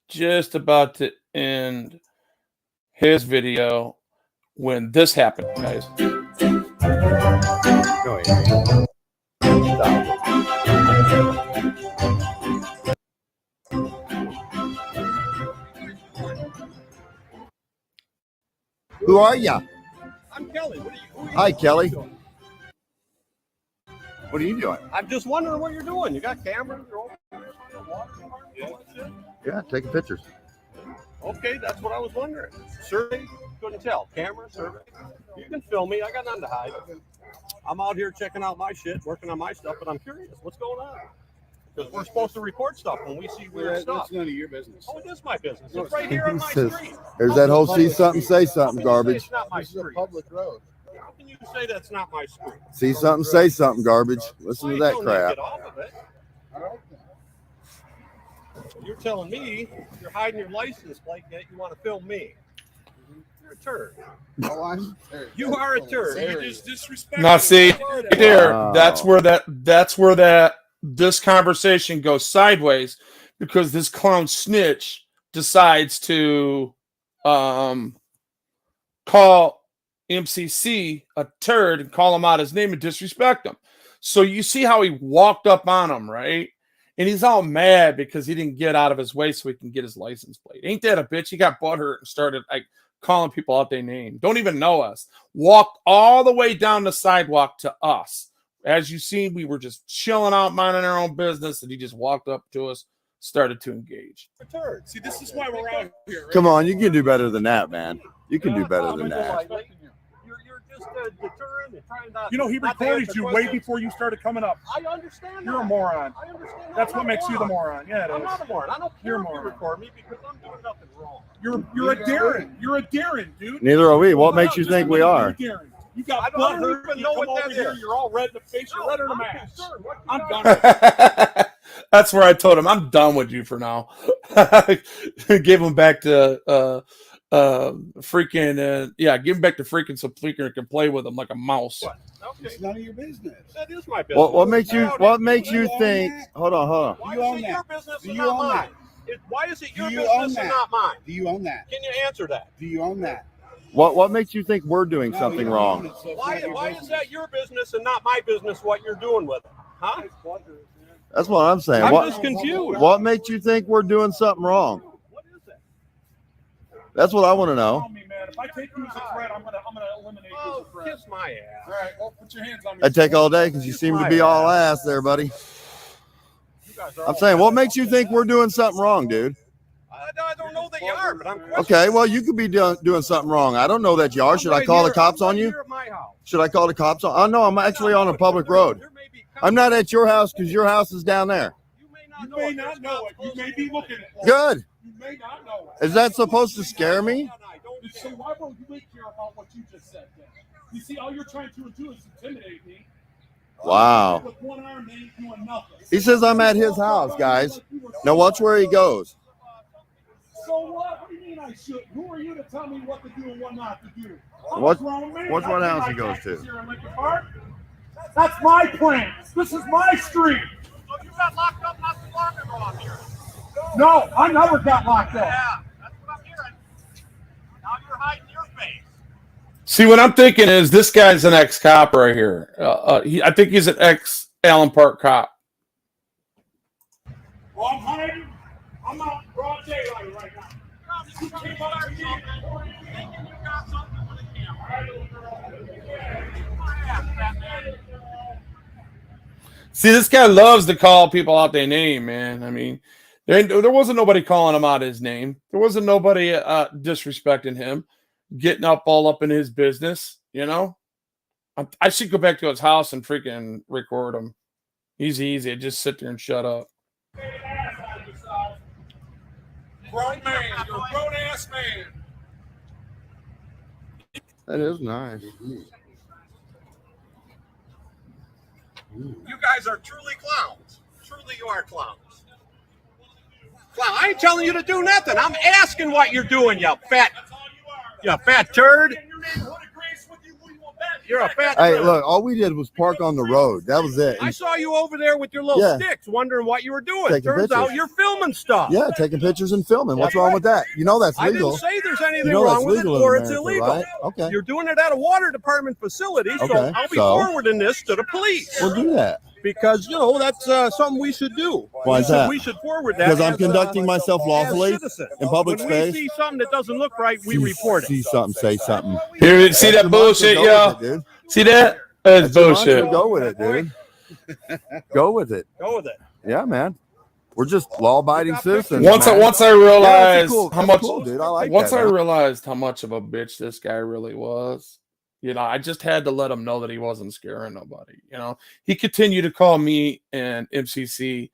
just about to end his video when this happened, guys. Go ahead. Who are ya? I'm Kelly. Who are you Hi, Kelly. doing? What are you doing? I'm just wondering what you're doing. You got cameras? You're over there? Yeah, taking pictures. Okay, that's what I was wondering. Survey? Couldn't tell. Camera, survey? You can film me. I got nothing to hide. I'm out here checking out my shit, working on my stuff, but I'm curious. What's going on? Because we're supposed to report stuff when we see weird stuff. That's none of your business. Oh, it is my business. It's right here on my street. There's that whole see something, say something How can you say garbage. it's not my This is a street? public road. How can you say that's not my street? See something, say something garbage. Listen to Well, that you don't need to crap. get off of it. All right. You're telling me you're hiding your license plate, yet you want to film me. You're a turd. Oh, I'm You are a turd. You just disrespect. Now see there, Wow. that's where this conversation goes sideways, because this clown snitch decides to call MCC a turd and call him out his name and disrespect him. So you see how he walked up on him, right? And he's all mad because he didn't get out of his way so he can get his license plate. Ain't that a bitch? He got butthurt and started like calling people out their name. Don't even know us. Walked all the way down the sidewalk to us. As you see, we were just chilling out, minding our own business, and he just walked up to us, started to engage. a turd. See, this is why we're out here. Right? Come on, you can do better than that, man. You can do better than that. You're just deterring and trying to. You know, he not to recorded answer you way questions. before you started coming up. I understand. You're a that. moron. I understand. That's I'm what not a makes you the moron. Yeah, it I'm is. not a moron. I don't care You're a if you moron. record me because I'm doing nothing wrong. You're a Darren. You're a Darren, dude. Neither are we. What makes you Just think we you're a are? Darren. You I got don't butthurt. even You know come what over that here. is. You're all red in the face. You're redder than I'm ass. concerned. What you I'm got? done. That's where I told him I'm done with you for now. Gave him back to freaking give him back to freaking so Freaking can play with him like a mouse. What? Okay. It's none of your business. That is my business. What makes you you own think? that? Hold on. Why you is own it that? your business Do and you not own mine? Why is it your Do you own business and that? not mine? Do you own that? Can you answer that? Do you own that? What makes you think we're doing No, something you don't own wrong? it, so it's Why not your is business. that your business and not my business what you're doing with it? Huh? That's what I'm saying. I'm What just confused. what makes you think we're doing something wrong? What is it? That's what I want to know. Tell me, man. If I take you as a threat, I'm gonna eliminate you as Oh, a threat. kiss my ass. All right. Well, put your hands on me. I take all day because you seem to be all ass there, buddy. You guys are I'm all saying, what bad. makes you think we're doing something wrong, dude? I don't know that you are, but I'm questioning. Okay, well, you could be doing something wrong. I don't know that you are. Should I call the cops on you? Here at my house. Should I call the cops? Oh, no, I'm actually on a public road. I'm not at your house because your house is down there. You may not know it. You may be looking at it. Good. You may not know it. Is that supposed to scare me? So why won't you care about what you just said then? You see, all you're trying to do is intimidate me. Wow. With one arm, they ain't doing nothing. He says I'm at his house, guys. Now watch where he goes. So what? What do you mean I should? Who are you to tell me what to do and what not to do? I'm Watch a grown man. what I house pay he my goes taxes to. here in Lincoln Park. That's my plan. This is my street. So you got locked up not too long ago up here. No, I never got locked up. Yeah, that's what I'm hearing. Now you're hiding your face. See, what I'm thinking is this guy's an ex-cop right here. I think he's an ex-Allen Park cop. Well, I'm hiding. I'm out in broad daylight right now. You came up to me. Thinking you got something with a camera. See, this guy loves to call people out their name, man. I mean, there wasn't nobody calling him out his name. There wasn't nobody disrespecting him, getting all up in his business, you know? I should go back to his house and freaking record him. Easy. Just sit there and shut up. Grown man. You're a grown-ass man. That is nice. You guys are truly clowns. Truly, you are clowns. Clown, I ain't telling you to do nothing. I'm asking what you're doing, you fat turd. You're a fat Hey, turd. look, all we did was park on the road. That was it. I saw you over there with your little Yeah. sticks, wondering what you were doing. Taking Turns out pictures. you're filming stuff. Yeah, taking pictures and filming. What's wrong with that? You know that's I legal. didn't say there's anything You know wrong that's with it, legal in or it's America, illegal. right? Okay. You're doing it at a water department facility, so Okay, I'll be so? forwarding this to the police. We'll do that. Because, that's something we should do. Why is that? We should forward that. Because I'm as, conducting myself as lawfully citizens. in public when space. we see something that doesn't look right, we report it. See something, say something. Here, see that bullshit, Go y'all? with it, dude. See that? That's bullshit. Go with it, dude. Go with it. Go with it. Yeah, man. We're just law-abiding citizens. Once man. I realized cool, how that's much, cool, dude. I like once that, I man. realized how much of a bitch this guy really was, I just had to let him know that he wasn't scaring nobody. He continued to call me and MCC,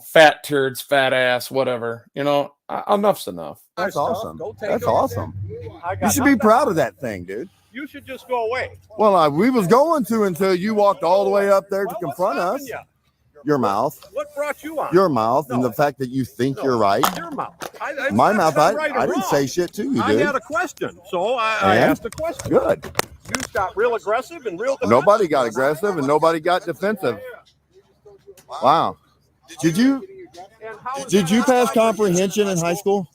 fat turds, fat ass, whatever. Enough's enough. That's awesome. Go take That's it. awesome. I got You should be nothing. proud of that thing, dude. You should just go away. Well, we was going to until you walked all the way up there to Well, confront what's us. stopping Your mouth. you? What brought you on? Your mouth and No. the fact that you think No. you're right. Your mouth. My mouth, I didn't wrong. say shit to you, I dude. had a question, so I And? asked a question. Good. You got real aggressive and real. Nobody got aggressive and nobody got defensive. Wow. Did you pass comprehension in high school?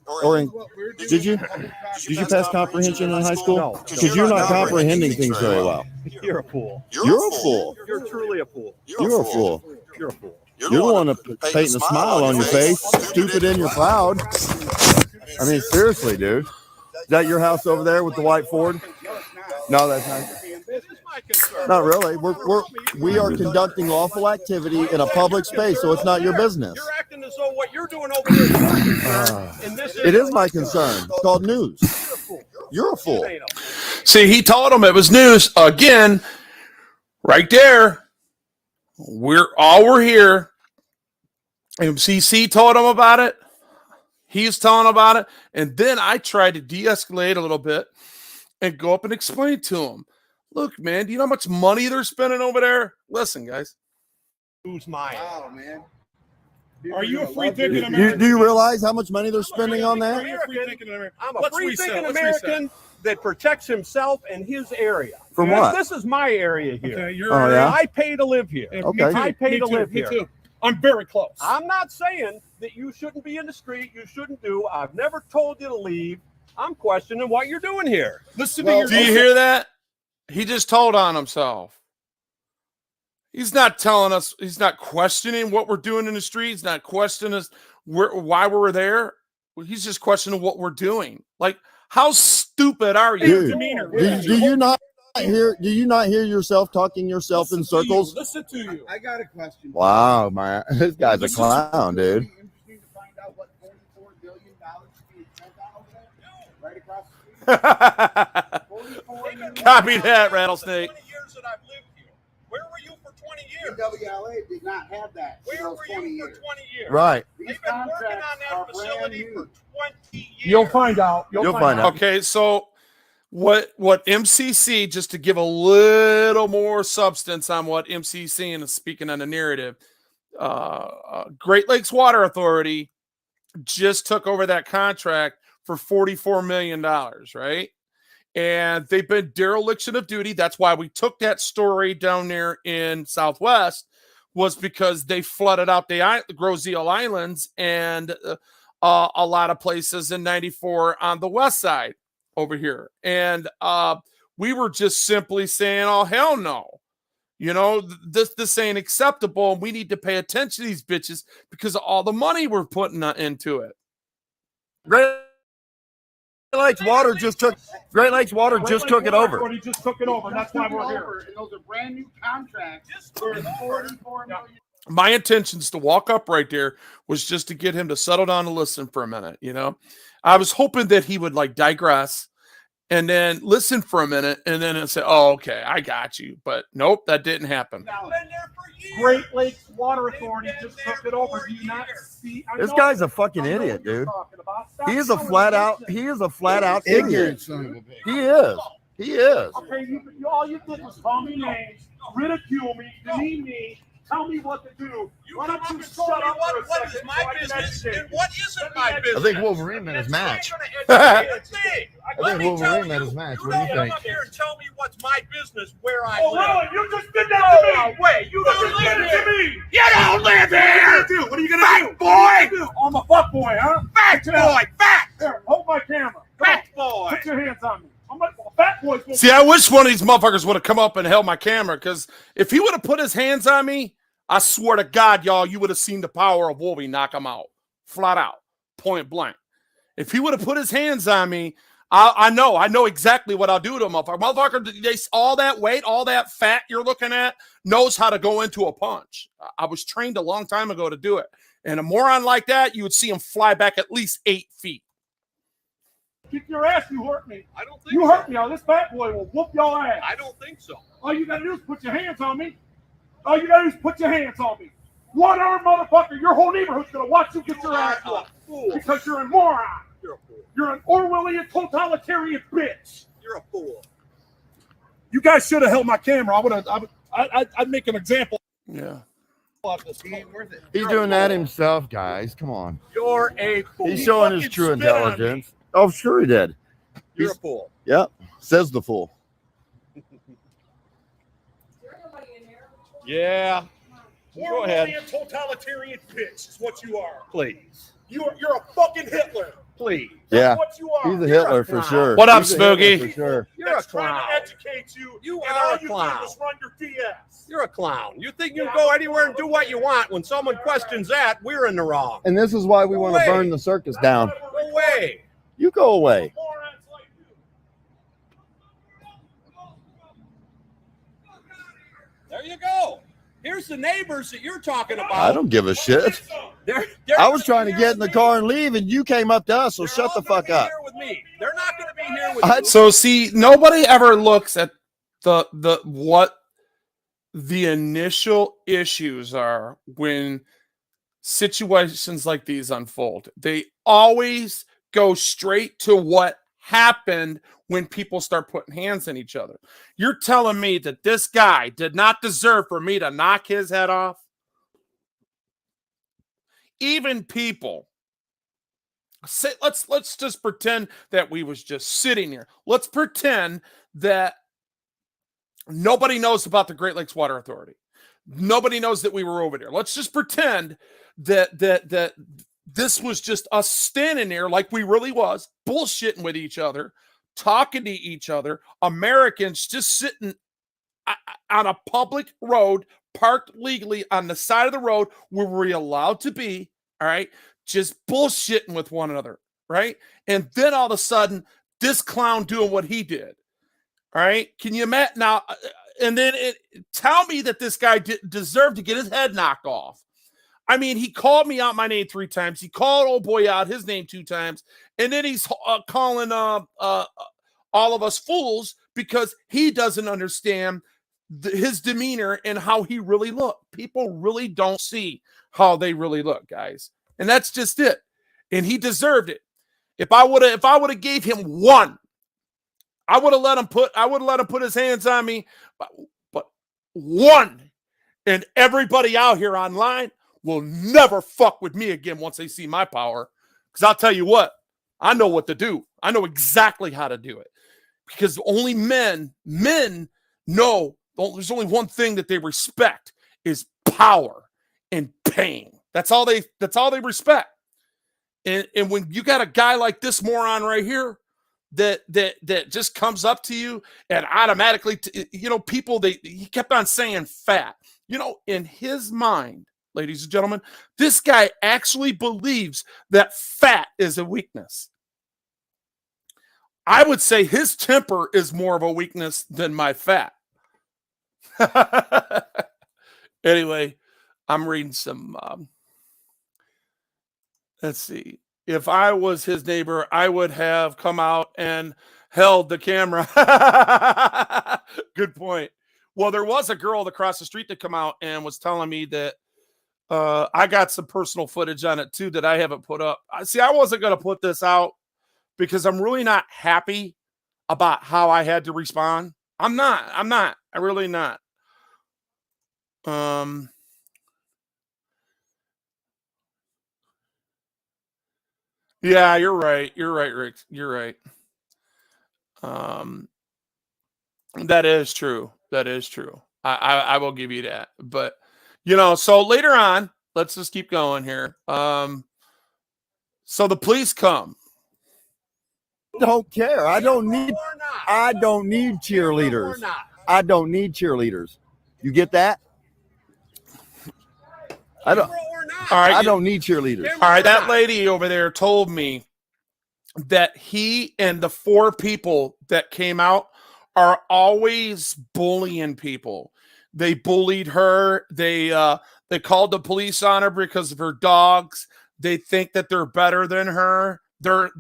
Did you pass comprehension in high school? No. Because you're not comprehending things very well. You're a fool. You're a fool. You're truly a fool. You're a fool. You're a fool. You're the one painting a smile on your face, stupid and you're proud. I mean, seriously, dude. Is that your house over there with the white Ford? No, that's not. This is my concern. Not really. We are conducting lawful activity in a public space, so it's not your business. You're acting as though what you're doing over here is your concern, and this It is my concern. It's called news. You're a fool. See, he told him it was news again, right there. We're here. MCC told him about it. He's telling about it. And then I tried to de-escalate a little bit and go up and explain to him. Look, man, do you know how much money they're spending over there? Listen, guys. Who's mine? Wow, man. Are you a free thinking Do American? you realize how much money they're spending on Are that? you a free thinking American? I'm a Let's free-thinking reset, let's reset. American that protects himself and his area. From Because what? This is my area here. Okay, you're Oh, yeah? I pay to live here. Yeah, Okay. me too, I pay me to too, live me here. too. I'm very close. I'm not saying that you shouldn't be in the street. You shouldn't do. I've never told you to leave. I'm questioning what you're doing here. Listen Well, to your. Do you hear that? He just told on himself. He's not telling us, he's not questioning what we're doing in the street. He's not questioning us why we're there. He's just questioning what we're doing. Like, how stupid are you? Dude, demeanor. do you not hear yourself talking yourself in Listen to you, circles? Listen to you. I got a question. Wow, man. This guy's a clown, dude. Interesting to find out what $44 billion is being sent out over there, right across the street. Copy that, Rattlesnake. 20 years that I've lived here. Where were you for 20 years? WLA did not have that. Where those were 20 you years. for 20 years? Right. They've been working on that facility for 20 years. You'll find out. You'll find out. Okay, so what MCC, just to give a little more substance on what MCC and speaking on the narrative, Great Lakes Water Authority just took over that contract for $44 million, right? And they've been dereliction of duty. That's why we took that story down there in Southwest, was because they flooded out the Groseal Islands and a lot of places in 94 on the west side over here. And we were just simply saying, oh, hell no. You know, this ain't acceptable. We need to pay attention to these bitches because of all the money we're putting into it. Great Lakes Water just took it over. He just took it over. That's why we're here. And those are brand new contracts for $44 million. My intentions to walk up right there was just to get him to settle down and listen for a minute. You know, I was hoping that he would like digress and then listen for a minute and then say, oh, okay, I got you. But nope, that didn't happen. Great Lakes Water Authority just took it over. Do you not see? This guy's a fucking idiot, dude. He is a flat out idiot. Ignorant son of a bitch. He is. He is. Okay, all you did was call me names, ridicule me, demean me, tell me what to do. Why don't you shut up for a What is second my so I can business educate and you? what isn't my I business? think Wolverine met his match. I think Wolverine met his match. What do you Come think? up here and tell me what's my business where I Oh, live. really? You just did that to me! Wait, you don't just did live it to here. me! You don't live here. What are you gonna do? Fat boy! What are you gonna do? I'm a fuck boy, huh? Fat boy, fat, Here, hold my camera. Come fat on. boy. Put your hands on me. I'm a fat boy. See, I wish one of these motherfuckers would have come up and held my camera, because if he would have put his hands on me, I swear to God, y'all, you would have seen the power of Wolverine knock him out. Flat out. Point blank. If he would have put his hands on me, I know exactly what I'll do to a motherfucker. Motherfucker, all that weight, all that fat you're looking at knows how to go into a punch. I was trained a long time ago to do it. And a moron like that, you would see him fly back at least 8 feet. Kick your ass, you hurt me. I don't think You so. hurt me. Now this fat boy will whoop your ass. I don't think so. All you gotta do is put your hands on me. All you gotta do is put your hands on me. One arm motherfucker, your whole neighborhood's gonna watch you get your ass whooped. Fool. Because you're a moron. You're a fool. You're an Orwellian totalitarian bitch. You're a fool. You guys should have held my camera. I'd make an example Yeah. of this. He ain't worth it. He's doing that himself, guys. Come on. You're a fool. He's showing his true intelligence. Oh, sure he did. You're a fool. Yep. Says the fool. Yeah. Go ahead. Orwellian totalitarian bitch is what you are. Please. You're a fucking Hitler. Please. That's Yeah. what you are. He's a You're Hitler for clown. sure. What up, He's a Hitler Smokey? For sure. You're a that's trying clown. to educate you. You and are all a you clown. did was run your DS. You're a clown. You think you can go anywhere and do what you want. When someone questions that, we're in the wrong. And this is why we want to Wait. burn the circus down. Go away. You go away. Morons like you. There you go. Here's the neighbors that you're talking about. I don't give a shit. They're I was gonna trying be to here get in the with car me. and leave, and you came up to us, so They're shut all the gonna fuck be up. Here with me. They're not going to be here with I- you. So see, nobody ever looks at the what the initial issues are when situations like these unfold. They always go straight to what happened when people start putting hands on each other. You're telling me that this guy did not deserve for me to knock his head off? Even people say, let's just pretend that we was just sitting here. Let's pretend that nobody knows about the Great Lakes Water Authority. Nobody knows that we were over there. Let's just pretend that this was just us standing there like we really was, bullshitting with each other, talking to each other, Americans just sitting on a public road, parked legally on the side of the road where we're allowed to be, all right, just bullshitting with one another, right? And then all of a sudden, this clown doing what he did, all right? Can you imagine now? And then tell me that this guy deserved to get his head knocked off. I mean, he called me out my name 3 times. He called old boy out his name 2 times. And then he's calling all of us fools because he doesn't understand his demeanor and how he really looked. People really don't see how they really look, guys. And that's just it. And he deserved it. If I would have gave him one, I would have let him put his hands on me, but one. And everybody out here online will never fuck with me again once they see my power. Because I'll tell you what, I know what to do. I know exactly how to do it. Because only men know there's only one thing that they respect is power and pain. That's all they respect. And when you got a guy like this moron right here that just comes up to you and automatically, people, he kept on saying fat. In his mind, ladies and gentlemen, this guy actually believes that fat is a weakness. I would say his temper is more of a weakness than my fat. Anyway, I'm reading some. Let's see. If I was his neighbor, I would have come out and held the camera. Good point. Well, there was a girl across the street that come out and was telling me that I got some personal footage on it too that I haven't put up. See, I wasn't going to put this out because I'm really not happy about how I had to respond. I'm not. I'm really not. Yeah, you're right. You're right, Rick. You're right. That is true. That is true. I will give you that. But so later on, let's just keep going here. So the police come. Don't care. I don't need cheerleaders. I don't need cheerleaders. You get that? I don't. All right, I don't need cheerleaders. All right, that lady over there told me that he and the 4 people that came out are always bullying people. They bullied her. They called the police on her because of her dogs. They think that they're better than her. They're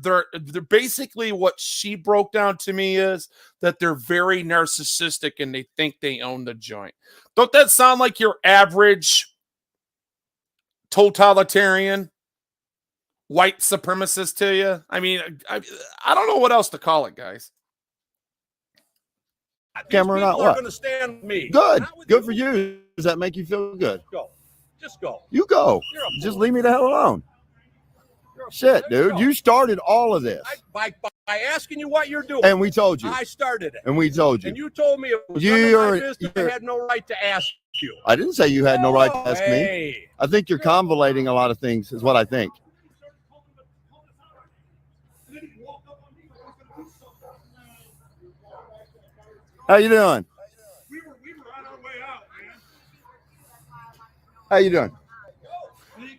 basically what she broke down to me is that they're very narcissistic and they think they own the joint. Don't that sound like your average totalitarian white supremacist to you? I mean, I don't know what else to call it, guys. Camera not what? Going to stand with me. Good for you. Does that make you feel good? Go. Just go. You go. Just leave me the hell alone. Shit, dude. You started all of this. By asking you what you're doing. And we told you. I started it. And we told you. And you told me it was none of my business. I had no right to ask you. I didn't say you had no right to ask me. I think you're convoluting a lot of things is what I think. How you doing? We were on our way out, man. How you doing?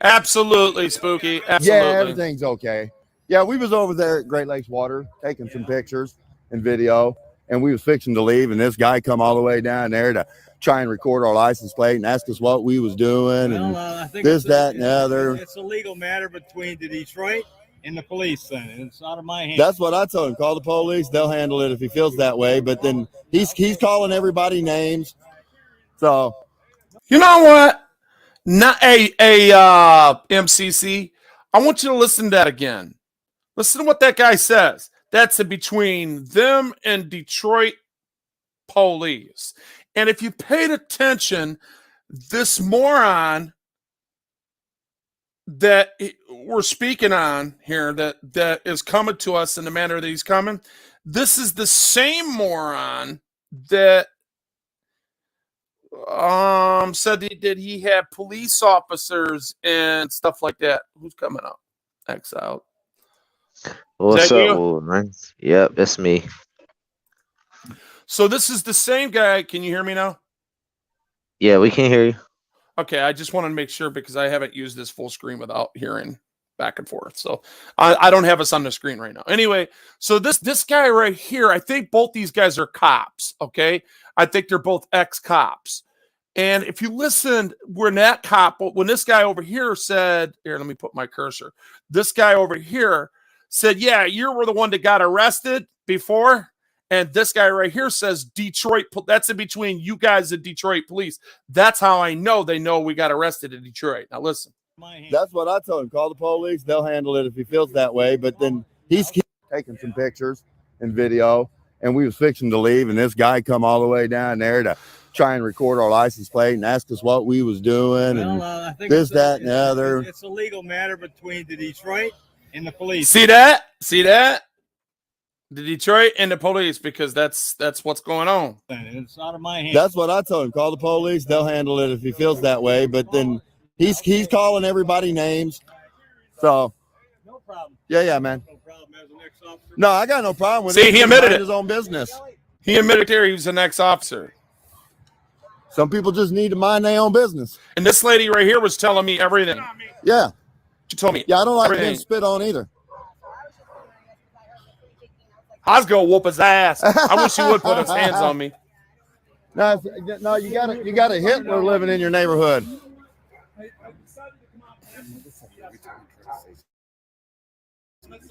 Absolutely, Spooky. Absolutely. Yeah, everything's okay. Yeah, we was over there at Great Lakes Water taking some pictures and video, and we was fixing to leave, and this guy come all the way down there to try and record our license plate and ask us what we was doing and I think this, that, and the other. It's a legal matter between the Detroit and the police, then. It's out of my hands. That's what I told him. Call the police. They'll handle it if he feels that way. But then he's calling everybody names. So, you know what? Not MCC. I want you to listen to that again. Listen to what that guy says. That's between them and Detroit police. And if you paid attention, this moron that we're speaking on here that is coming to us in the manner that he's coming, this is the same moron that said that he had police officers and stuff like that. Who's coming up? Exiled. What's up, man? Yep, that's me. So this is the same guy. Can you hear me now? Yeah, we can hear you. Okay, I just wanted to make sure because I haven't used this full screen without hearing back and forth. So I don't have us on the screen right now. Anyway, so this guy right here, I think both these guys are cops, okay? I think they're both ex-cops. And if you listened, when this guy over here said, here, let me put my cursor. This guy over here said, yeah, you were the one that got arrested before. And this guy right here says Detroit. That's in between you guys and Detroit police. That's how I know they know we got arrested in Detroit. Now listen. That's what I told him. Call the police. They'll handle it if he feels that way. But then he's taking some pictures and video, and we was fixing to leave, and this guy come all the way down there to try and record our license plate and ask us what we was doing and I think this, that, and the other. It's a legal matter between the Detroit and the police. See that? See that? The Detroit and the police, because that's what's going on. It's out of my hands. That's what I told him. Call the police. They'll handle it if he feels that way. But then he's calling everybody names. So No problem. yeah, man. No problem as an ex-officer. No, I got no problem with See, it. he admitted Mind it. his own business. He admitted there he was an ex-officer. Some people just need to mind their own business. And this lady right here was telling me everything. Yeah. She told me. Yeah, I don't like everything. being spit on either. I was gonna whoop his ass. I wish he would put his hands on me. No, you got a Hitler living in your neighborhood.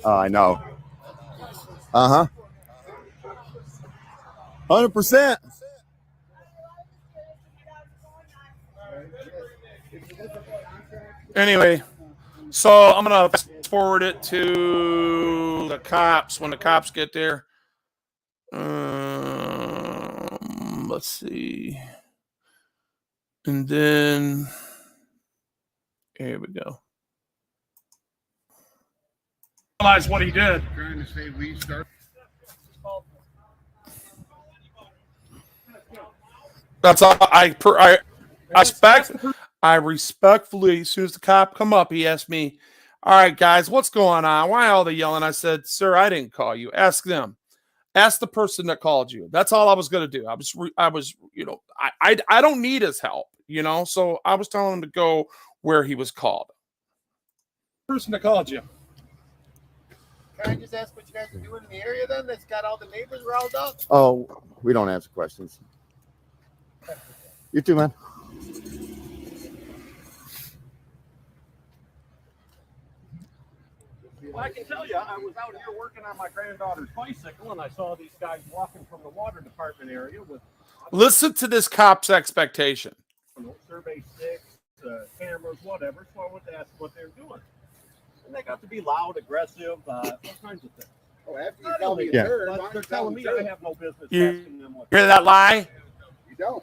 Oh, I know. 100%. Anyway, so I'm gonna fast forward it to the cops when the cops get there. Let's see, and then here we go. Realize what he did. Trying to say we start. That's all. I respectfully, as soon as the cop come up, he asked me, "All right, guys, what's going on? Why all the yelling?" I said, "Sir, I didn't call you. Ask them. Ask the person that called you." That's all I was going to do. I was, I don't need his help, So I was telling him to go where he was called. Person that called you. Can I just ask what you guys are doing in the area then? That's got all the neighbors riled up. Oh, we don't answer questions. You too, man. Well, I can tell you, I was out here working on my granddaughter's bicycle, and I saw these guys walking from the water department area with Listen to this cop's expectation. survey sticks, cameras, whatever. So I went to ask what they're doing, and they got to be loud, aggressive, all kinds of things. Oh, after you tell me a Yeah. turd, But they're telling me I have no business You asking them what. hear that lie? you don't.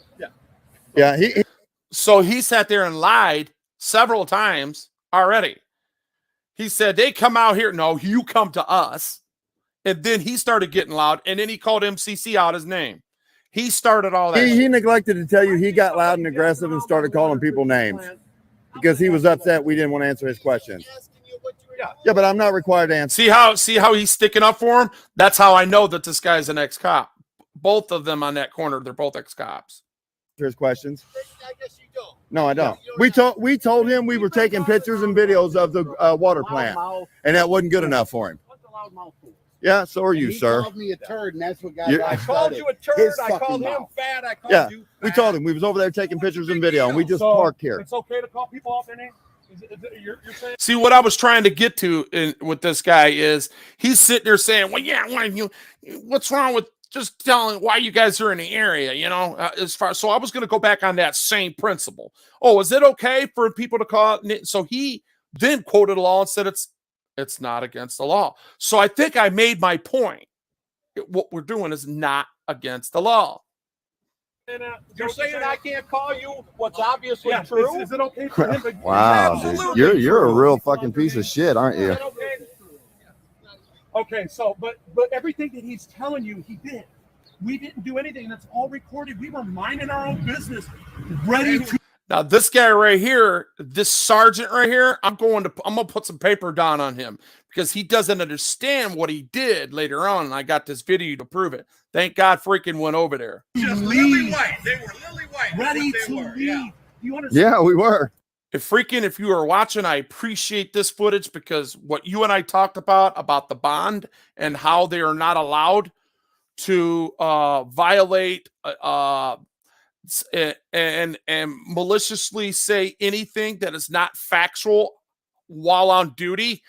Yeah, he So he sat there and lied several times already. He said, they come out here. No, you come to us. And then he started getting loud. And then he called MCC out his name. He started all that. he neglected to tell you he got loud and aggressive and started calling people names because he was upset we didn't want to answer his questions. Yeah, but I'm not required to answer. See how he's sticking up for him? That's how I know that this guy's an ex-cop. Both of them on that corner, they're both ex-cops. His questions. I guess you don't. No, I don't. We told him we were taking pictures and videos of the water plant, and that wasn't good enough for him. Yeah, so are you, He sir. called me a turd, and that's what got You- I called you a turd. His I fucking called him mouth. fat. I called Yeah, you. we fat. told him we was over there taking pictures and video, and we just So, parked here. It's okay to call people out their name. You're saying? See, what I was trying to get to with this guy is he's sitting there saying, well, yeah, what's wrong with just telling why you guys are in the area, so I was going to go back on that same principle. Oh, is it okay for people to call? So he then quoted a law and said it's not against the law. So I think I made my point. What we're doing is not against the law. And, you're saying I can't call you what's obviously Yeah, true? is it okay for him to? Wow, dude, Absolutely you're a real fucking piece of shit, aren't you? Is that okay? Okay, so but everything that he's telling you, he did. We didn't do anything. That's all recorded. We were minding our own business, ready to. Now, this guy right here, this sergeant right here, I'm gonna put some paper down on him because he doesn't understand what he did later on, and I got this video to prove it. Thank God freaking went over there. Just lily white. They were lily white. Ready That's to what they leave. were, yeah. You understand? Yeah, we were. If you are watching, I appreciate this footage because what you and I talked about the bond and how they are not allowed to violate and maliciously say anything that is not factual while on duty.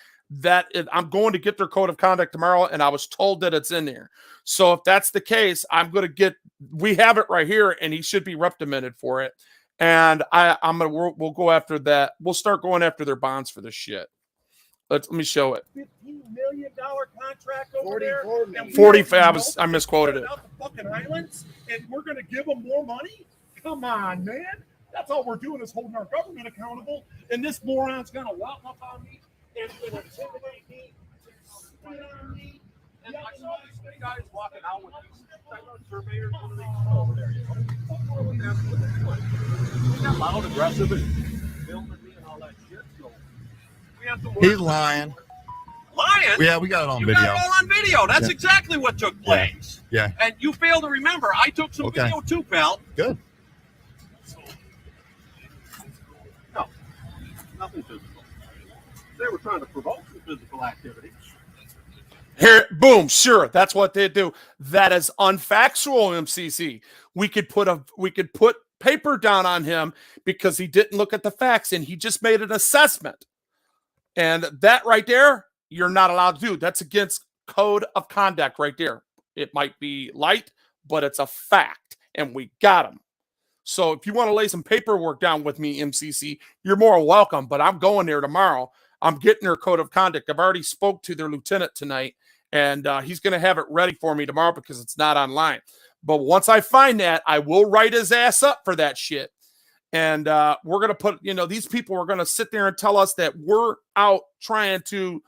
I'm going to get their code of conduct tomorrow, and I was told that it's in there. So if that's the case, we have it right here, and he should be reprimanded for it. And we'll go after that. We'll start going after their bonds for this shit. Let me show it. $15 million contract over there. 45. I misquoted it. Out the fucking islands, and we're going to give them more money? Come on, man. That's all we're doing is holding our government accountable. And this moron's going to walk up on me and intimidate me, spit on me. And I saw these three guys walking out with these surveyors. What are they doing over there? You know? That's what they're doing. They got loud, aggressive, and filming me and all that shit. So we have to work. He's lying. Lying? Yeah, we got it on You video. got it all on video. That's exactly what took place. Yeah. And you fail to remember. I took some video too, pal. Good. No, nothing physical. They were trying to provoke some physical activity. Here, boom, sure, that's what they do. That is unfactual, MCC. We could put paper down on him because he didn't look at the facts and he just made an assessment. And that right there, you're not allowed to do. That's against code of conduct right there. It might be light, but it's a fact, and we got him. So if you want to lay some paperwork down with me, MCC, you're more welcome, but I'm going there tomorrow. I'm getting their code of conduct. I've already spoke to their lieutenant tonight, and he's going to have it ready for me tomorrow because it's not online. But once I find that, I will write his ass up for that shit. And we're going to put, these people are going to sit there and tell us that we're out trying to,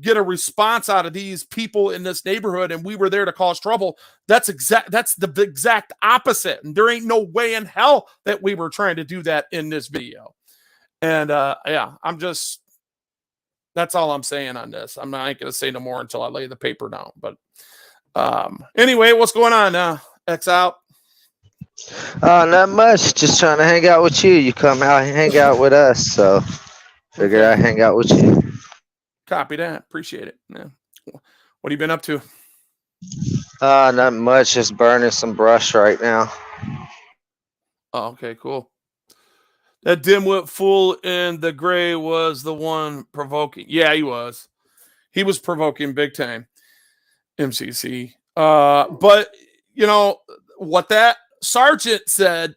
get a response out of these people in this neighborhood, and we were there to cause trouble. That's the exact opposite. And there ain't no way in hell that we were trying to do that in this video. And that's all I'm saying on this. I ain't going to say no more until I lay the paper down. But anyway, what's going on? X out. Not much. Just trying to hang out with you. You come out and hang out with us, so figured I'd hang out with you. Copy that. Appreciate it. Yeah. What have you been up to? Not much. Just burning some brush right now. Oh, okay, cool. That dimwit fool in the gray was the one provoking. Yeah, he was. He was provoking big time, MCC. But, what that sergeant said,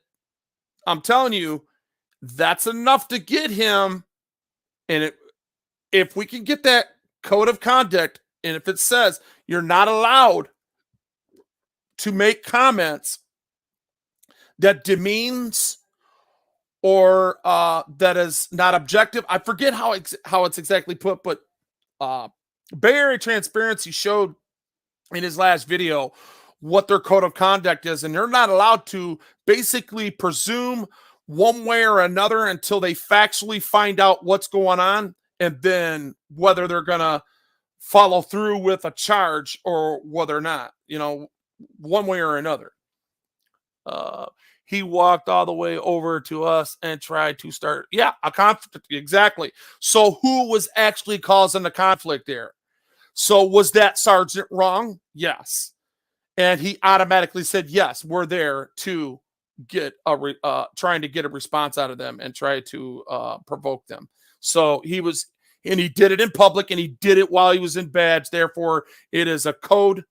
I'm telling you, that's enough to get him. And if we can get that code of conduct, and if it says you're not allowed to make comments that demeans or that is not objective. I forget how it's exactly put, but Bay Area Transparency showed in his last video what their code of conduct is, and they're not allowed to basically presume one way or another until they factually find out what's going on, and then whether they're going to follow through with a charge or whether or not, one way or another. He walked all the way over to us and tried to start, a conflict. Exactly. So who was actually causing the conflict there? So was that sergeant wrong? Yes. And he automatically said, yes, we're there to get trying to get a response out of them and try to provoke them. So he did it in public, and he did it while he was in badge. Therefore, it is a code,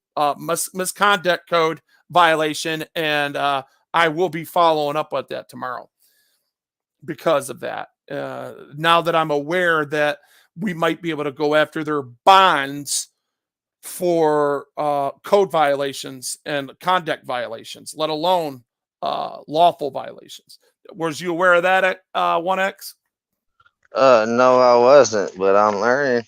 misconduct code violation. And I will be following up with that tomorrow because of that. Now that I'm aware that we might be able to go after their bonds for code violations and conduct violations, let alone lawful violations. Was you aware of that, 1X? No, I wasn't, but I'm learning.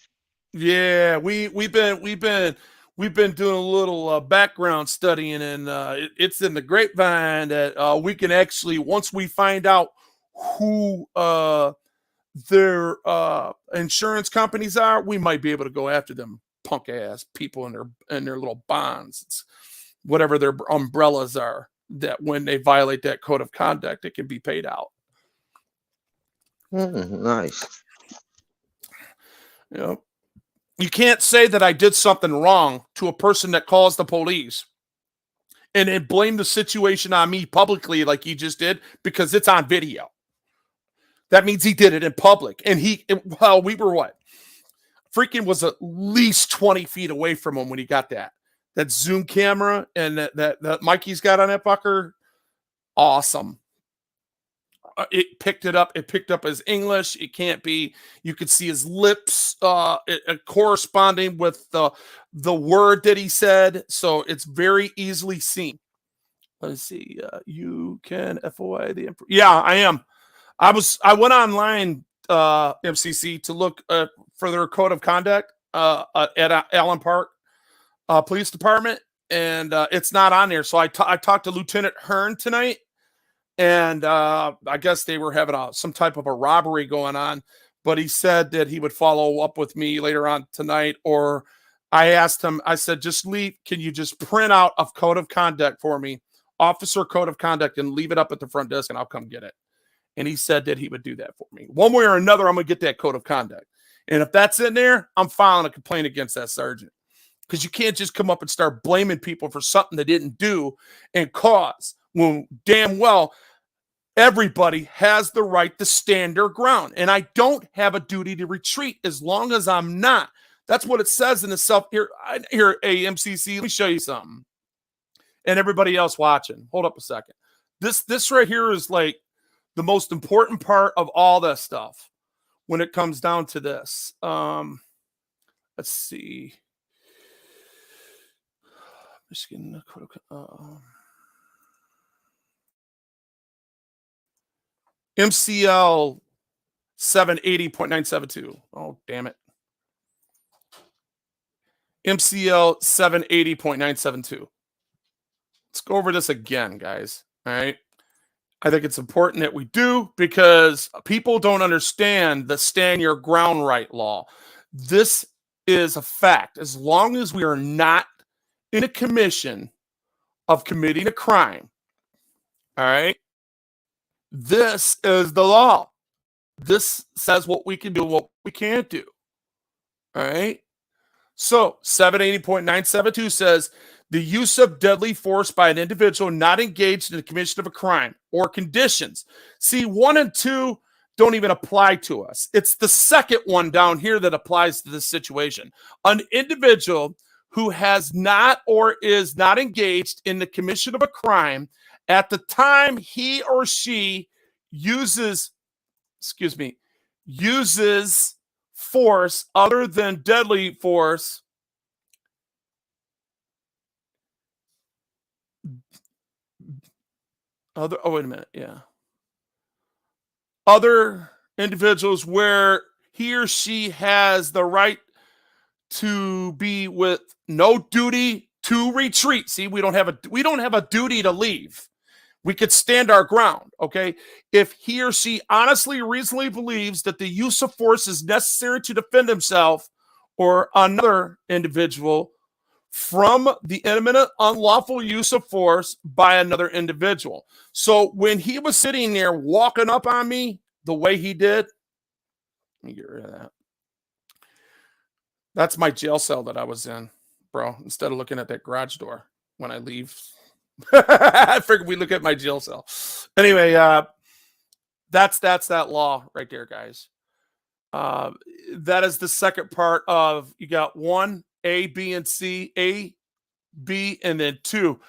Yeah, we've been doing a little background studying, and it's in the grapevine that we can actually, once we find out who their insurance companies are, we might be able to go after them punk ass people in their little bonds. It's whatever their umbrellas are, that when they violate that code of conduct, it can be paid out. Nice. You can't say that I did something wrong to a person that calls the police and then blame the situation on me publicly like you just did, because it's on video. That means he did it in public. And we were what? Freaking was at least 20 feet away from him when he got that zoom camera and that mic he's got on that fucker. Awesome. It picked it up. It picked up his English. It can't be. You could see his lips corresponding with the word that he said. So it's very easily seen. Let's see. You can FOI the info. Yeah, I am. I went online, MCC, to look for their code of conduct at Allen Park Police Department, and it's not on there. So I talked to Lieutenant Hearn tonight, and I guess they were having some type of a robbery going on, but he said that he would follow up with me later on tonight, or I asked him, I said, just leave, can you just print out a code of conduct for me, officer code of conduct, and leave it up at the front desk, and I'll come get it. And he said that he would do that for me. One way or another, I'm going to get that code of conduct. And if that's in there, I'm filing a complaint against that sergeant. Because you can't just come up and start blaming people for something they didn't do and cause, when damn well everybody has the right to stand their ground. And I don't have a duty to retreat as long as I'm not. That's what it says in the here, AMCC. Let me show you something. And everybody else watching, hold up a second. This right here is like the most important part of all this stuff when it comes down to this. Let's see. Michigan MCL 780.972. Oh, damn it. MCL 780.972. Let's go over this again, guys. All right. I think it's important that we do, because people don't understand the stand your ground right law. This is a fact. As long as we are not in a commission of committing a crime, all right, this is the law. This says what we can do and what we can't do. All right. So 780.972 says the use of deadly force by an individual not engaged in the commission of a crime or conditions. See, 1 and 2 don't even apply to us. It's the second one down here that applies to this situation. An individual who has not or is not engaged in the commission of a crime at the time he or she uses force other than deadly force other individuals where he or she has the right to be with no duty to retreat. See, we don't have a duty to leave. We could stand our ground, okay? If he or she honestly, reasonably believes that the use of force is necessary to defend himself or another individual from the imminent unlawful use of force by another individual. So when he was sitting there walking up on me the way he did, let me get rid of that. That's my jail cell that I was in, bro. Instead of looking at that garage door when I leave, I figured we look at my jail cell. Anyway, that's that law right there, guys. That is the second part of, you got 1, A, B, and C, A, B, and then 2.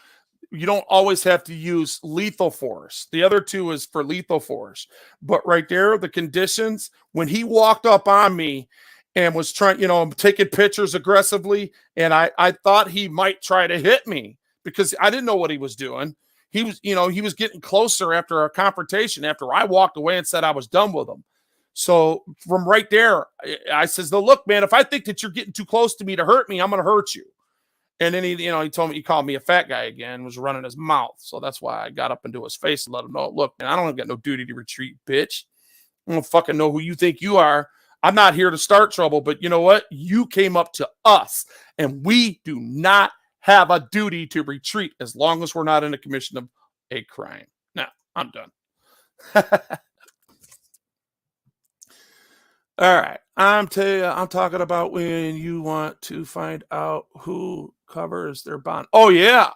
You don't always have to use lethal force. The other 2 is for lethal force. But right there, the conditions, when he walked up on me and was trying, taking pictures aggressively, and I thought he might try to hit me because I didn't know what he was doing. He was getting closer after a confrontation after I walked away and said I was done with him. So from right there, I says, look, man, if I think that you're getting too close to me to hurt me, I'm going to hurt you. And then he told me, he called me a fat guy again, was running his mouth. So that's why I got up into his face and let him know, look, man, I don't got no duty to retreat, bitch. I don't fucking know who you think you are. I'm not here to start trouble, but you know what? You came up to us, and we do not have a duty to retreat as long as we're not in a commission of a crime. Now, I'm done. All right. I'm talking about when you want to find out who covers their bond. Oh, yeah.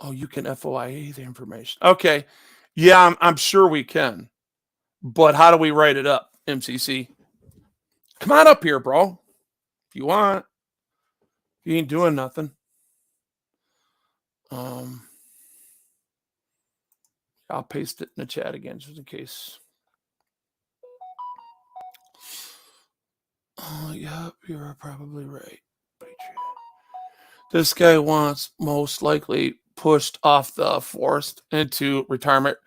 Oh, you can FOIA the information. Okay. Yeah, I'm sure we can. But how do we write it up, MCC? Come on up here, bro. If you want. You ain't doing nothing. I'll paste it in the chat again just in case. Oh, yep, you're probably right. This guy wants most likely pushed off the forest into retirement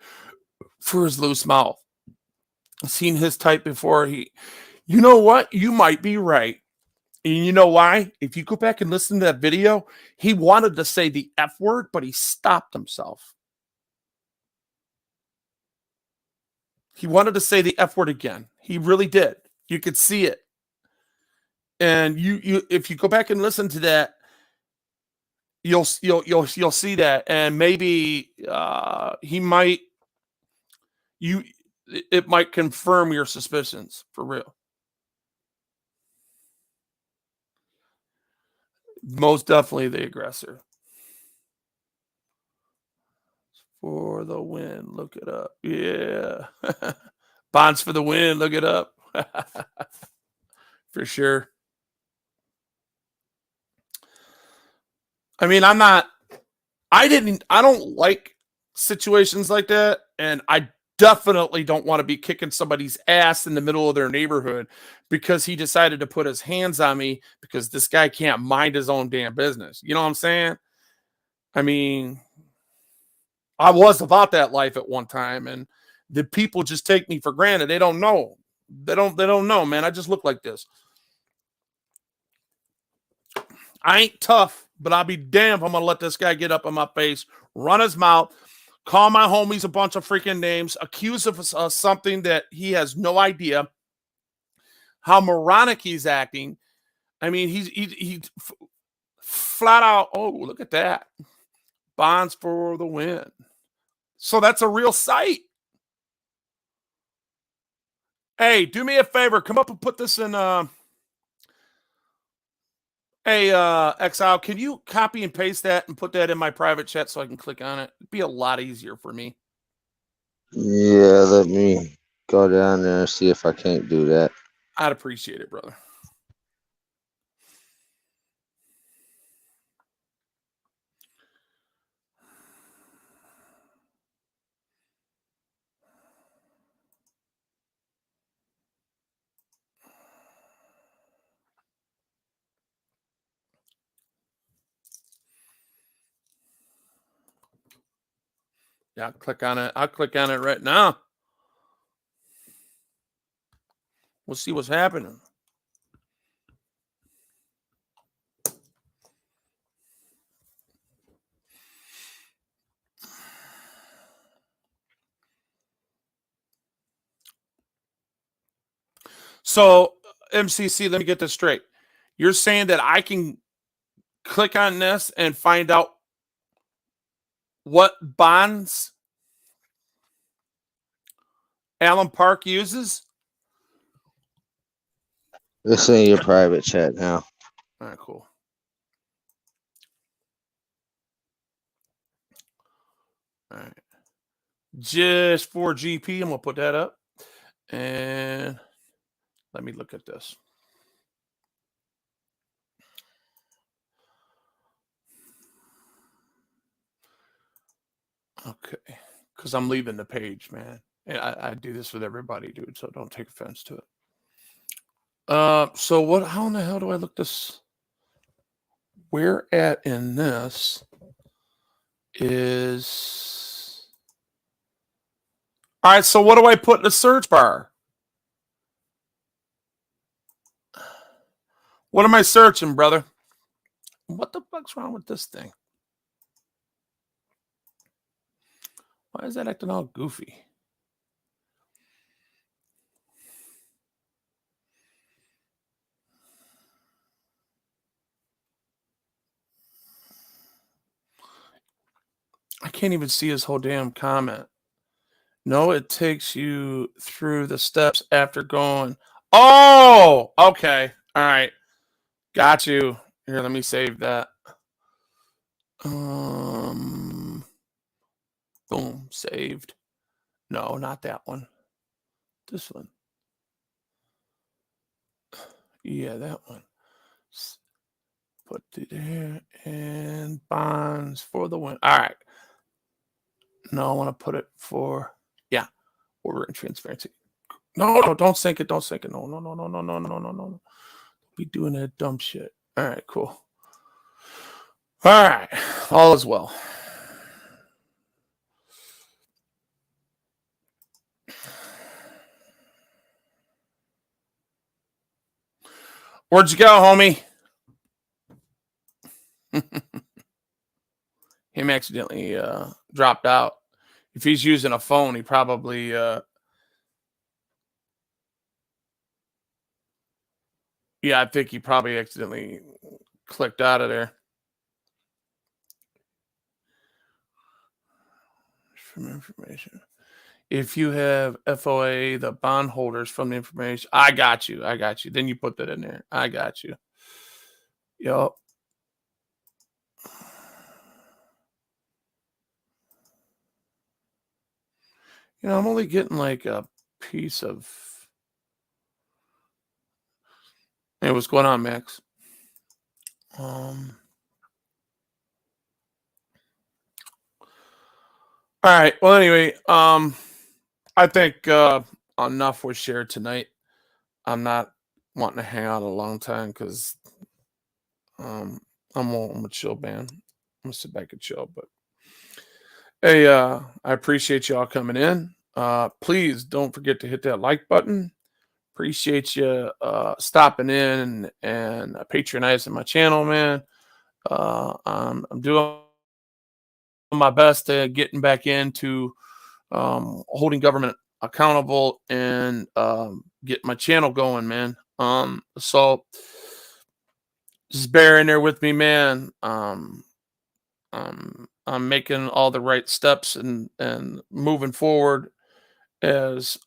for his loose mouth. I've seen his type before. You know what? You might be right. And you know why? If you go back and listen to that video, he wanted to say the F word, but he stopped himself. He wanted to say the F word again. He really did. You could see it. And you if you go back and listen to that, you'll see that. And maybe he might it might confirm your suspicions for real. Most definitely the aggressor. For the win, look it up. Yeah. Bonds for the win, look it up. For sure. I mean, I don't like situations like that. And I definitely don't want to be kicking somebody's ass in the middle of their neighborhood because he decided to put his hands on me because this guy can't mind his own damn business. You know what I'm saying? I mean, I was about that life at one time, and the people just take me for granted. They don't know. They don't know, man. I just look like this. I ain't tough, but I'll be damned if I'm gonna let this guy get up in my face, run his mouth, call my homies a bunch of freaking names, accuse of something that he has no idea how moronic he's acting. I mean, he flat out. Oh, look at that. Bonds for the win. So that's a real site. Hey, do me a favor. Come up and put this in. Hey, Exile, can you copy and paste that and put that in my private chat so I can click on it? It'd be a lot easier for me. Yeah, let me go down there and see if I can't do that. I'd appreciate it, brother. Yeah, I'll click on it. I'll click on it right now. We'll see what's happening. So, MCC, let me get this straight. You're saying that I can click on this and find out what bonds Allen Park uses? It's in your private chat now. All right, cool. All right. Just for GP, I'm going to put that up. And let me look at this. Okay. Because I'm leaving the page, man. And I do this with everybody, dude, so don't take offense to it. So what? How in the hell do I look this? Where at in this is... All right, so what do I put in the search bar? What am I searching, brother? What the fuck's wrong with this thing? Why is that acting all goofy? I can't even see his whole damn comment. No, it takes you through the steps after going. Oh, okay. All right. Got you. Here, let me save that. Boom, saved. No, not that one. This one. Yeah, that one. Put it there and bonds for the win. All right. No, I want to put it for, yeah, order and transparency. No, don't sync it. Don't sync it. No. Don't be doing that dumb shit. All right, cool. All right. All is well. Where'd you go, homie? Him accidentally dropped out. If he's using a phone, he probably yeah, I think he probably accidentally clicked out of there. From information. If you have FOA, the bondholders from the information, I got you. Then you put that in there. I got you. Yup. You know, I'm only getting like a piece of. Hey, what's going on, Max? All right. Well, anyway, I think enough was shared tonight. I'm not wanting to hang out a long time because I'm a chill man. I'm gonna sit back and chill. But hey, I appreciate y'all coming in. Please don't forget to hit that like button. Appreciate you stopping in and patronizing my channel, man. I'm doing my best to getting back into holding government accountable and get my channel going, man. So just bear in there with me, man. I'm making all the right steps and moving forward as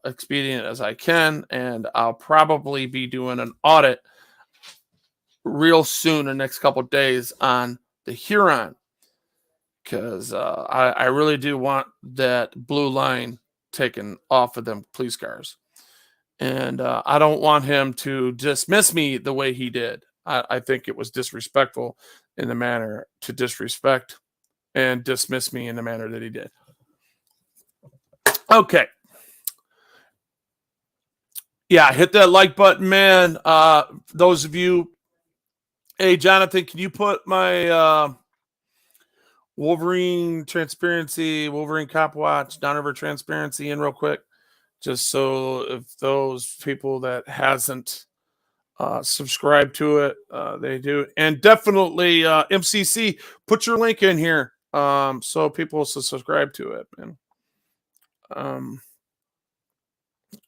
expedient as I can, and I'll probably be doing an audit real soon, the next couple of days, on the Huron, because I really do want that blue line taken off of them police cars, and I don't want him to dismiss me the way he did. I think it was disrespectful in the manner to disrespect and dismiss me in the manner that he did. Okay. Yeah, hit that like button, man. Those of you, hey, Jonathan, can you put my Wolverine Cop Watch, Downriver Transparency in real quick? Just so if those people that hasn't subscribed to it, they do. And definitely MCC, put your link in here so people will subscribe to it, man.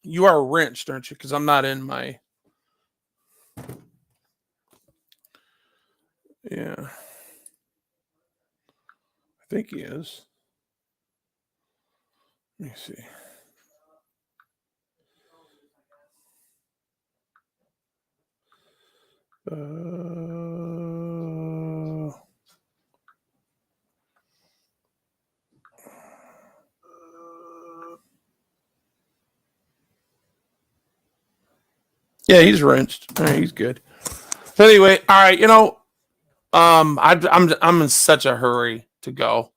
You are wrenched, aren't you? Because I'm not in my. Yeah. I think he is. Let me see. Yeah, he's wrenched. All right, he's good. So anyway, all right, I'm in such a hurry to go.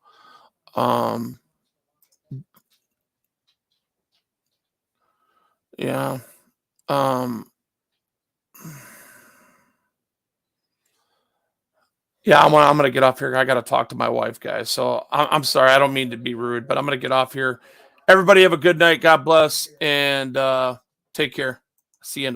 Yeah. Yeah, I'm gonna get off here. I gotta talk to my wife, guys. So I'm sorry. I don't mean to be rude, but I'm gonna get off here. Everybody have a good night. God bless, and take care. See you in the